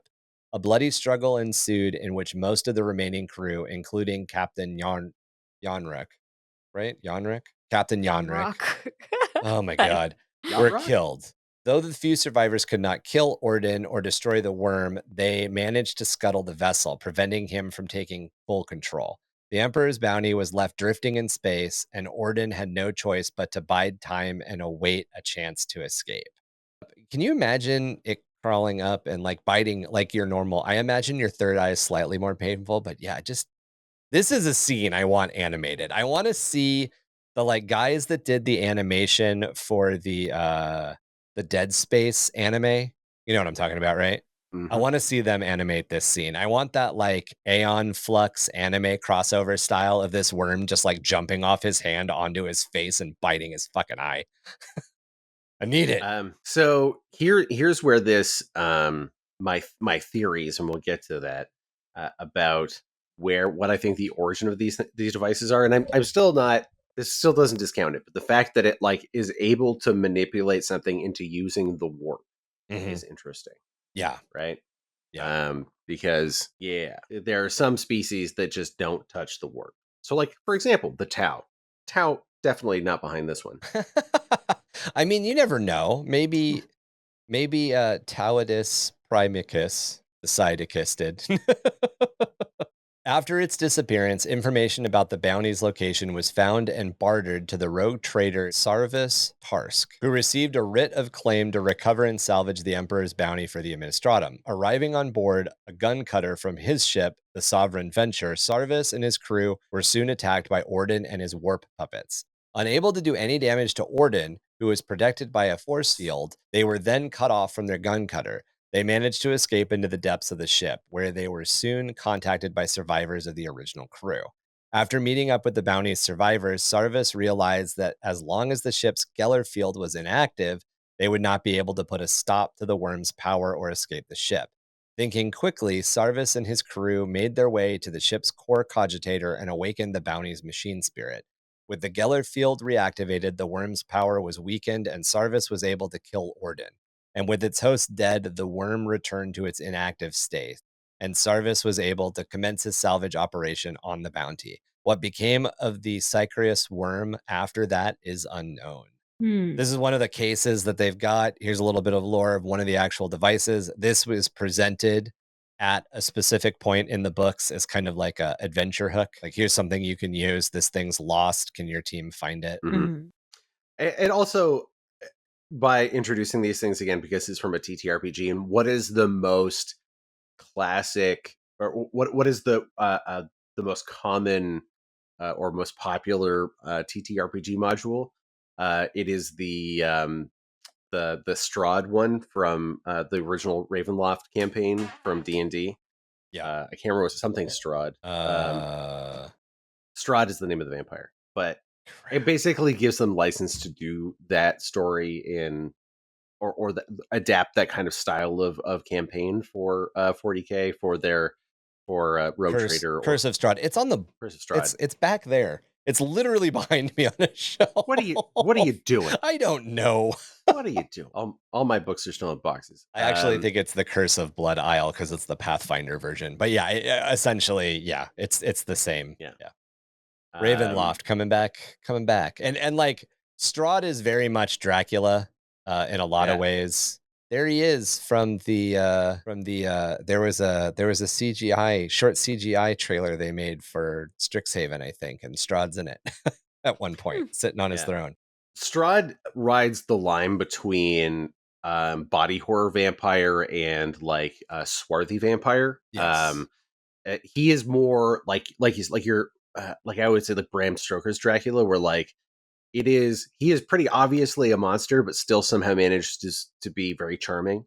A bloody struggle ensued in which most of the remaining crew, including Captain Yanrick, right? Yanrick? Captain Yanrick. Yanrock. Oh my God. Were Yanrock? killed. Though the few survivors could not kill Orden or destroy the worm, they managed to scuttle the vessel, preventing him from taking full control. The Emperor's bounty was left drifting in space, and Orden had no choice but to bide time and await a chance to escape. Can you imagine it crawling up and like biting like your normal? I imagine your third eye is slightly more painful, but yeah, just this is a scene I want animated. I want to see the like guys that did the animation for the Dead Space anime. You know what I'm talking about, right? I Mhm. want to see them animate this scene. I want that like Aeon Flux anime crossover style of this worm just like jumping off his hand onto his face and biting his fucking eye. I need it. So here's where this my theories, and we'll get to that, about what I think the origin of these devices are, and I'm still not. This still doesn't discount it, but the fact that it like is able to manipulate something into using the warp Mhm. is interesting, Yeah. right? Yeah. Because there are some species that just don't touch the warp. So, like for example, the Tau. Tau definitely not behind this one. I mean, you never know. Maybe Taudis primicus, the Sidicus did. After its disappearance, information about the bounty's location was found and bartered to the rogue trader Sarvis Tarsk, who received a writ of claim to recover and salvage the Emperor's bounty for the Administratum. Arriving on board a gun cutter from his ship, the Sovereign Venture, Sarvis and his crew were soon attacked by Orden and his warp puppets. Unable to do any damage to Orden, who was protected by a force field, they were then cut off from their gun cutter. They managed to escape into the depths of the ship, where they were soon contacted by survivors of the original crew. After meeting up with the bounty's survivors, Sarvis realized that as long as the ship's Geller field was inactive, they would not be able to put a stop to the worm's power or escape the ship. Thinking quickly, Sarvis and his crew made their way to the ship's core cogitator and awakened the bounty's machine spirit. With the Geller field reactivated, the worm's power was weakened and Sarvis was able to kill Orden. And with its host dead, the worm returned to its inactive state, and Sarvis was able to commence his salvage operation on the bounty. What became of the Sycarius worm after that is unknown. This is one of the cases that they've got. Here's a little bit of lore of one of the actual devices. This was presented at a specific point in the books as kind of like a adventure hook. Like, here's something you can use. This thing's lost. Can your team find it? Mhm. And also, by introducing these things again, because it's from a TTRPG, and what is the most classic or what is the most common or most popular TTRPG module? It is the Strahd one from the original Ravenloft campaign from D&D. Yeah. I can't remember, something Strahd. Strahd is the name of the vampire, but it basically gives them license to do that story in or adapt that kind of style of campaign for 40k for their Rogue Trader or Curse of Strahd. It's on the Curse of Strahd. It's back there. It's literally behind me on a shelf. What are you doing? I don't know. What are you doing? All my books are still in boxes. I actually think it's the Curse of Blood Isle because it's the Pathfinder version. But yeah, essentially, yeah, it's the same. Yeah. Ravenloft coming back, and like Strahd is very much Dracula in a lot of ways. There he is from the there was a short CGI trailer they made for Strixhaven, I think, and Strahd's in it at one point, sitting on his throne. Strahd rides the line between body horror vampire and like swarthy vampire. Yes. He is more like he's like your like I would say like Bram Stoker's Dracula, where like he is pretty obviously a monster, but still somehow managed to be very charming.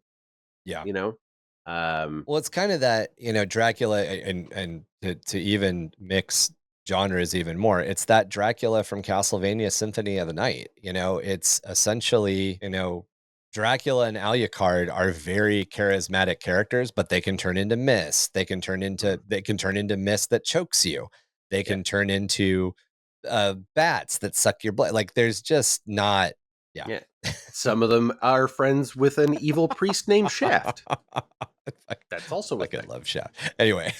Yeah. You know? Well, it's kind of that, Dracula and to even mix genres even more. It's that Dracula from Castlevania Symphony of the Night. It's essentially, Dracula and Alucard are very charismatic characters, but they can turn into mist. They can turn into mist that chokes you. They can turn into bats that suck your blood. Like there's just not. Yeah. Some of them are friends with an evil priest named Shaft. That's also like I love Shaft. Anyway.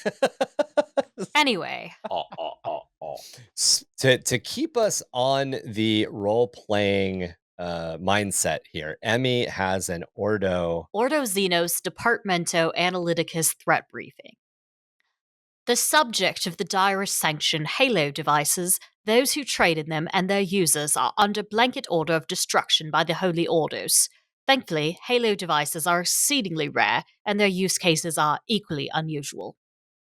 To keep us on the role-playing mindset here, Emmy has an Ordo Xenos Departamento Analyticus threat briefing. The subject of the direst sanction Halo devices, those who trade in them and their users are under blanket order of destruction by the Holy Orders. Thankfully, Halo devices are exceedingly rare and their use cases are equally unusual.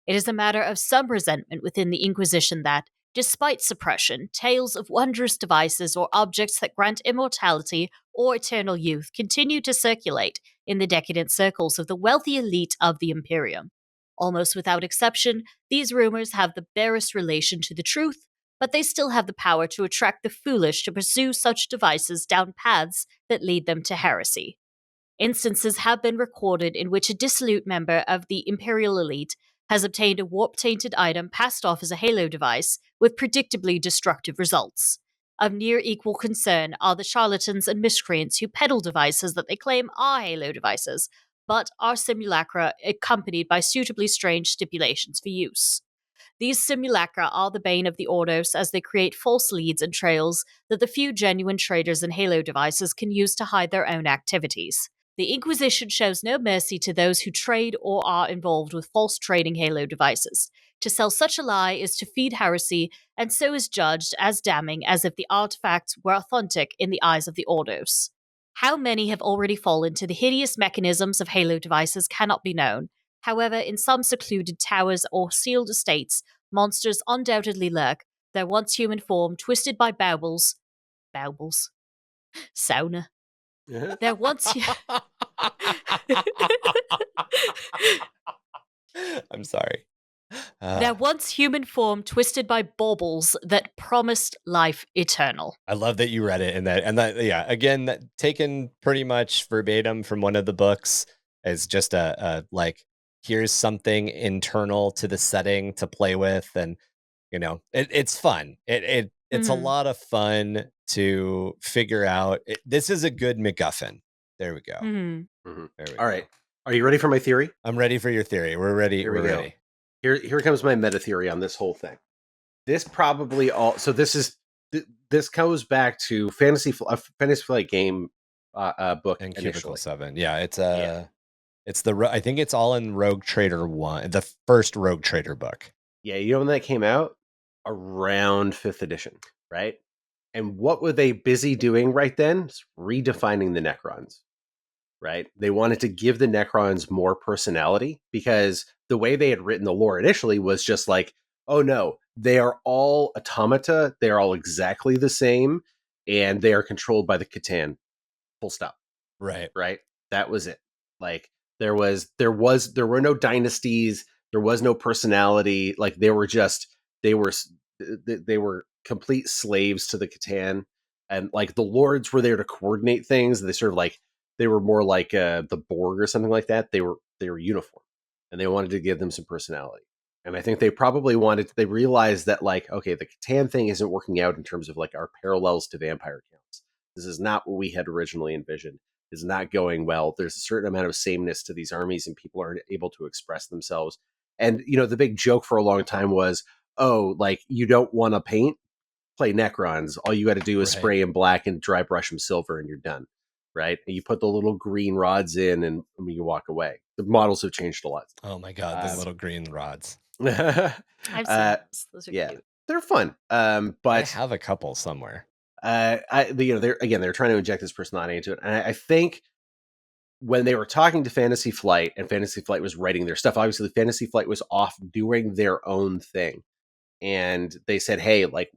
It is a matter of some resentment within the Inquisition that, despite suppression, tales of wondrous devices or objects that grant immortality or eternal youth continue to circulate in the decadent circles of the wealthy elite of the Imperium. Almost without exception, these rumors have the barest relation to the truth, but they still have the power to attract the foolish to pursue such devices down paths that lead them to heresy. Instances have been recorded in which a dissolute member of the Imperial elite has obtained a warp-tainted item passed off as a Halo device with predictably destructive results. Of near equal concern are the charlatans and miscreants who peddle devices that they claim are Halo devices, but are simulacra accompanied by suitably strange stipulations for use. These simulacra are the bane of the Ordos as they create false leads and trails that the few genuine traders in Halo devices can use to hide their own activities. The Inquisition shows no mercy to those who trade or are involved with false trading Halo devices. To sell such a lie is to feed heresy, and so is judged as damning as if the artifacts were authentic in the eyes of the Ordos. How many have already fallen to the hideous mechanisms of Halo devices cannot be known. However, in some secluded towers or sealed estates, monsters undoubtedly lurk, their once human form twisted by baubles. Sauna. Their once... I'm sorry. Their once human form twisted by baubles that promised life eternal. I love that you read it and that yeah, again, that taken pretty much verbatim from one of the books is just a like, here's something internal to the setting to play with, and it's fun. It's a lot of fun to figure out. This is a good MacGuffin. There we go. All right. Are you ready for my theory? I'm ready for your theory. We're ready. We're ready. Here comes my meta theory on this whole thing. This probably this goes back to Fantasy Flight game book and initially. Cubicle 7. Yeah, it's I think it's all in Rogue Trader 1, the first Rogue Trader book. Yeah, you know when that came out? Around 5th edition, right? And what were they busy doing right then? Redefining the Necrons. right? They wanted to give the Necrons more personality, because the way they had written the lore initially was just like, oh no, they are all automata, they are all exactly the same, and they are controlled by the Catan. Full stop. Right. Right? That was it. Like there were no dynasties, there was no personality. Like they were complete slaves to the Catan, and like the lords were there to coordinate things. They sort of like they were more like the Borg or something like that. They were uniform, and they wanted to give them some personality. And I think they realized that like, okay, the Catan thing isn't working out in terms of like our parallels to vampire counts. This is not what we had originally envisioned. Is not going well. There's a certain amount of sameness to these armies, and people aren't able to express themselves. And the big joke for a long time was, oh, like you don't want to paint, play Necrons. All you got to do is spray them black and dry brush them silver, and you're done. Right? And you put the little green rods in, and you walk away. The models have changed a lot. Oh my god, the little green rods. I've seen those. Those are cute. They're fun. But I have a couple somewhere. They're trying to inject this personality into it, and I think when they were talking to Fantasy Flight, and Fantasy Flight was writing their stuff, obviously Fantasy Flight was off doing their own thing, and they said, "Hey, like,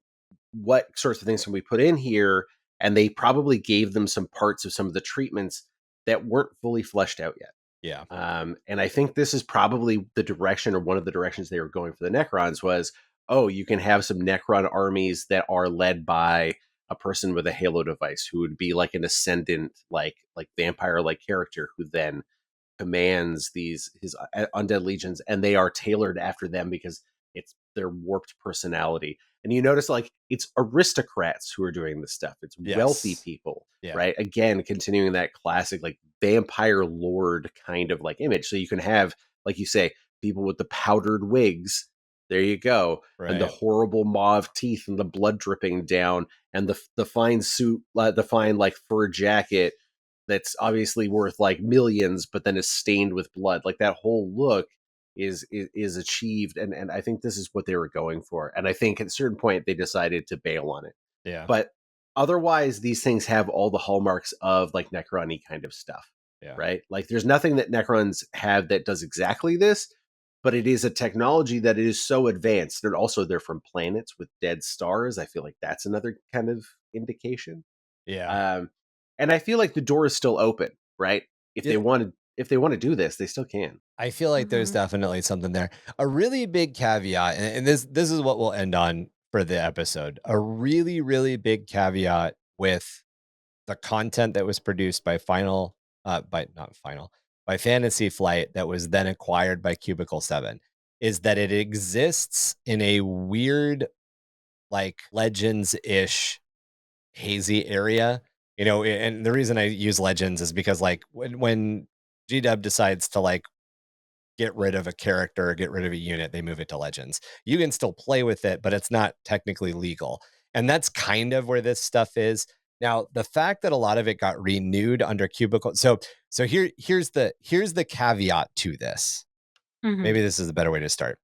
what sorts of things can we put in here?" And they probably gave them some parts of some of the treatments that weren't fully fleshed out yet. Yeah. And I think this is probably the direction, or one of the directions they were going for the Necrons was, oh, you can have some Necron armies that are led by a person with a Halo device who would be like an ascendant, like vampire like character who then commands his undead legions, and they are tailored after them because it's their warped personality. And you notice like it's aristocrats who are doing this stuff. It's wealthy people, right? Again, continuing that classic like vampire lord kind of like image. So you can have, like you say, people with the powdered wigs. There you go. Right. And the horrible mauve teeth and the blood dripping down, and the fine suit, the fine like fur jacket that's obviously worth like millions, but then is stained with blood. Like that whole look is achieved, and I think this is what they were going for. And I think at a certain point they decided to bail on it. Yeah. But otherwise, these things have all the hallmarks of like Necron-y kind of stuff. Yeah. Right? Like there's nothing that Necrons have that does exactly this, but it is a technology that is so advanced. And also they're from planets with dead stars. I feel like that's another kind of indication. Yeah. And I feel like the door is still open, right? If they want to do this, they still can. I feel like there's definitely something there. A really big caveat, and this is what we'll end on for the episode. A really, really big caveat with the content that was produced by by Fantasy Flight that was then acquired by Cubicle 7 is that it exists in a weird, like Legends-ish hazy area. And the reason I use Legends is because like when GW decides to like get rid of a character or get rid of a unit, they move it to Legends. You can still play with it, but it's not technically legal. And that's kind of where this stuff is. Now, the fact that a lot of it got renewed under Cubicle. So here's the caveat to this. Maybe this is a better way to start.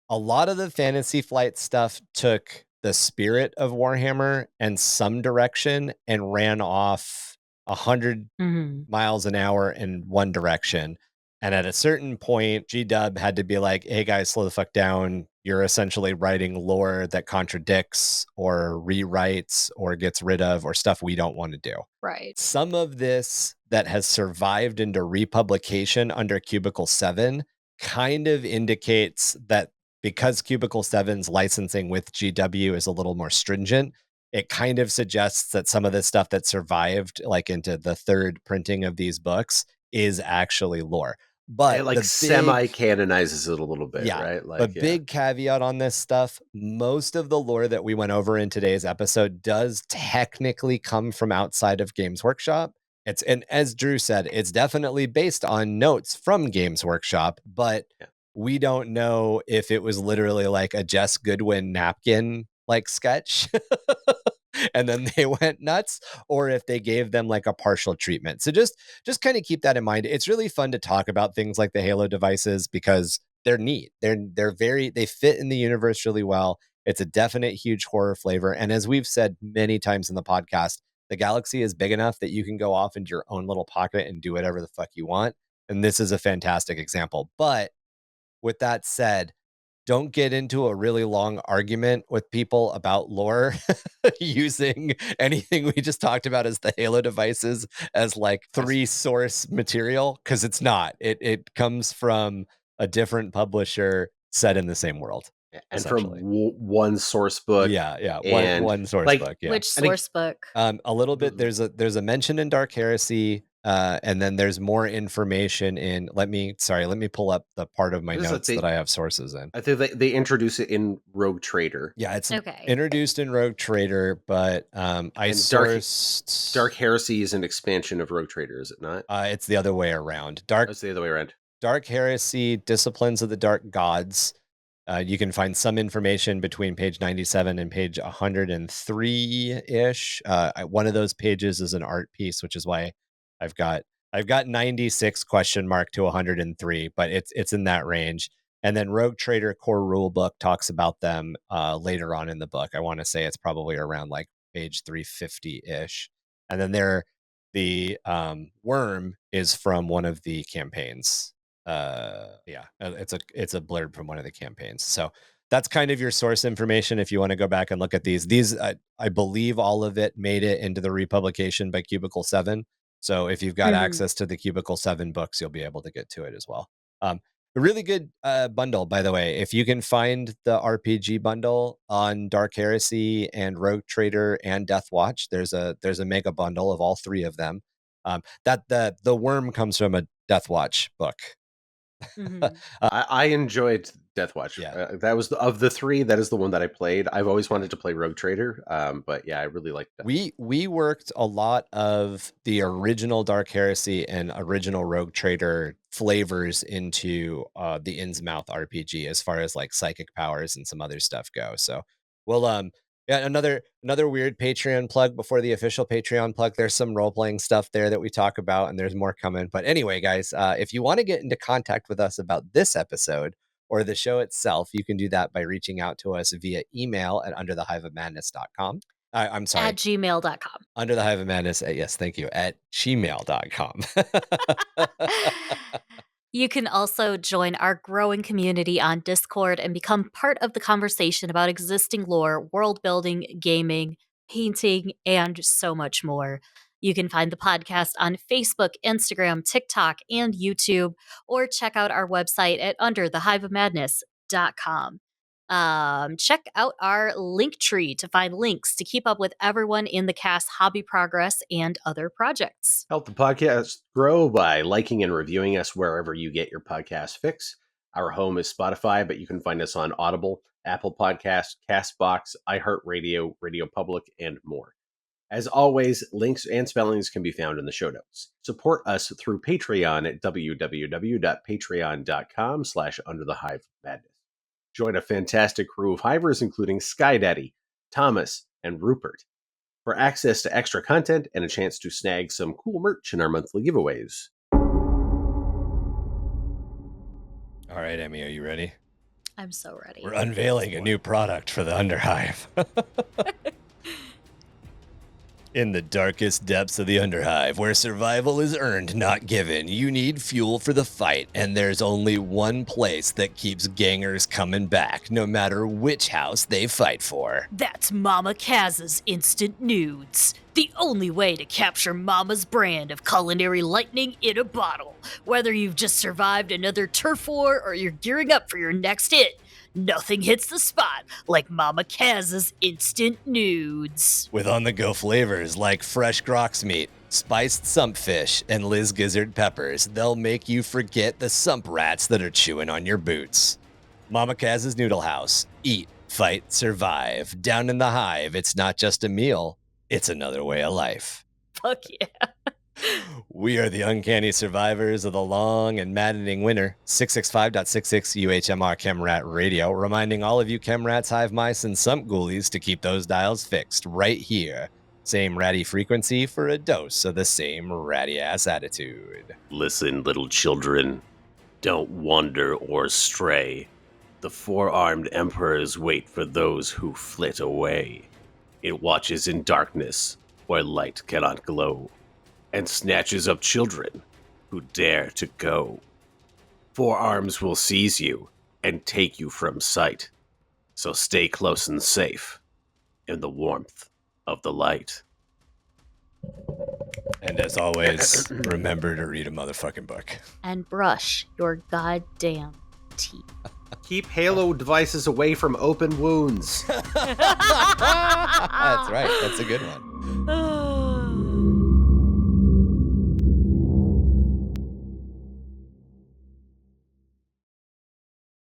A lot of the Fantasy Flight stuff took the spirit of Warhammer and some direction and ran off 100 miles an hour in one direction. And at a certain point, G-Dub had to be like, hey guys, slow the fuck down. You're essentially writing lore that contradicts or rewrites or gets rid of or stuff we don't want to do. Right. Some of this that has survived into republication under Cubicle 7 kind of indicates that because Cubicle 7's licensing with GW is a little more stringent, it kind of suggests that some of the stuff that survived like into the third printing of these books is actually lore. But it like semi-canonizes it a little bit, right? Like, big caveat on this stuff, most of the lore that we went over in today's episode does technically come from outside of Games Workshop. And as Drew said, it's definitely based on notes from Games Workshop, but we don't know if it was literally like a Jess Goodwin napkin like sketch and then they went nuts, or if they gave them like a partial treatment. So just kind of keep that in mind. It's really fun to talk about things like the Halo devices because they're neat. They fit in the universe really well. It's a definite huge horror flavor. And as we've said many times in the podcast, The galaxy is big enough that you can go off into your own little pocket and do whatever the fuck you want. And this is a fantastic example. But with that said, don't get into a really long argument with people about lore using anything we just talked about as the Halo devices as like 3 source material, because it's not. It comes from a different publisher set in the same world. And from one source book. Yeah. One source book. Yeah. Which source book? A little bit. There's a mention in Dark Heresy. And then there's more information in. Let me pull up the part of my notes that I have sources in. I think they introduce it in Rogue Trader. Yeah, it's introduced in Rogue Trader, but I sourced Dark Heresy is an expansion of Rogue Trader, is it not? It's the other way around. It's the other way around. Dark Heresy, Disciplines of the Dark Gods. You can find some information between page 97 and page 103-ish. One of those pages is an art piece, which is why I've got 96 question mark to 103, but it's in that range. And then Rogue Trader Core Rulebook talks about them later on in the book. I want to say it's probably around like page 350-ish. And then the worm is from one of the campaigns. It's a blurb from one of the campaigns. So that's kind of your source information if you want to go back and look at these. I believe all of it made it into the republication by Cubicle 7. So if you've got access to the Cubicle 7 books, you'll be able to get to it as well. A really good bundle, by the way. If you can find the RPG bundle on Dark Heresy and Rogue Trader and Death Watch, there's a mega bundle of all 3 of them. That the worm comes from a Death Watch book. I enjoyed Death Watch. Yeah. That was of the 3. That is the one that I played. I've always wanted to play Rogue Trader, but yeah, I really liked that. We worked a lot of the original Dark Heresy and original Rogue Trader flavors into the Innsmouth RPG as far as like psychic powers and some other stuff go. So we'll another weird Patreon plug before the official Patreon plug. There's some role-playing stuff there that we talk about, and there's more coming. But anyway, guys, if you want to get into contact with us about this episode or the show itself, you can do that by reaching out to us via email at underthehiveofmadness.com. I'm sorry. At gmail.com. Under the Hive of Madness, yes, thank you, at gmail.com. You can also join our growing community on Discord and become part of the conversation about existing lore, world building, gaming, painting, and so much more. You can find the podcast on Facebook, Instagram, TikTok, and YouTube, or check out our website at underthehiveofmadness.com. Check out our link tree to find links to keep up with everyone in the cast hobby progress and other projects. Help the podcast grow by liking and reviewing us wherever you get your podcast fix. Our home is Spotify, but you can find us on Audible, Apple Podcasts, CastBox, iHeartRadio, Radio Public, and more. As always, links and spellings can be found in the show notes. Support us through Patreon at www.patreon.com/underthehivemadness. Join a fantastic crew of Hivers, including Skydaddy, Thomas, and Rupert, for access to extra content and a chance to snag some cool merch in our monthly giveaways. All right, Emmy, are you ready? I'm so ready. We're unveiling a new product for the Underhive. In the darkest depths of the Underhive, where survival is earned, not given, you need fuel for the fight, and there's only one place that keeps gangers coming back, no matter which house they fight for. That's Mama Kaz's Instant Nudes. The only way to capture Mama's brand of culinary lightning in a bottle. Whether you've just survived another turf war or you're gearing up for your next hit, nothing hits the spot like Mama Kaz's Instant Nudes. With on-the-go flavors like fresh grox meat, spiced sump fish, and Liz Gizzard peppers, they'll make you forget the sump rats that are chewing on your boots. Mama Kaz's Noodle House. Eat, fight, survive. Down in the Hive, it's not just a meal, it's another way of life. Fuck yeah. We are the uncanny survivors of the long and maddening winter. 665.66 UHMR Chemrat Radio, reminding all of you Chemrats, hive mice, and sump ghoulies to keep those dials fixed right here. Same ratty frequency for a dose of the same ratty-ass attitude. Listen, little children, don't wander or stray. The four-armed emperors wait for those who flit away. It watches in darkness, where light cannot glow, and snatches up children who dare to go. Forearms will seize you and take you from sight, so stay close and safe in the warmth of the light. And as always, remember to read a motherfucking book. And brush your goddamn teeth. Keep Halo devices away from open wounds. That's right. That's a good one.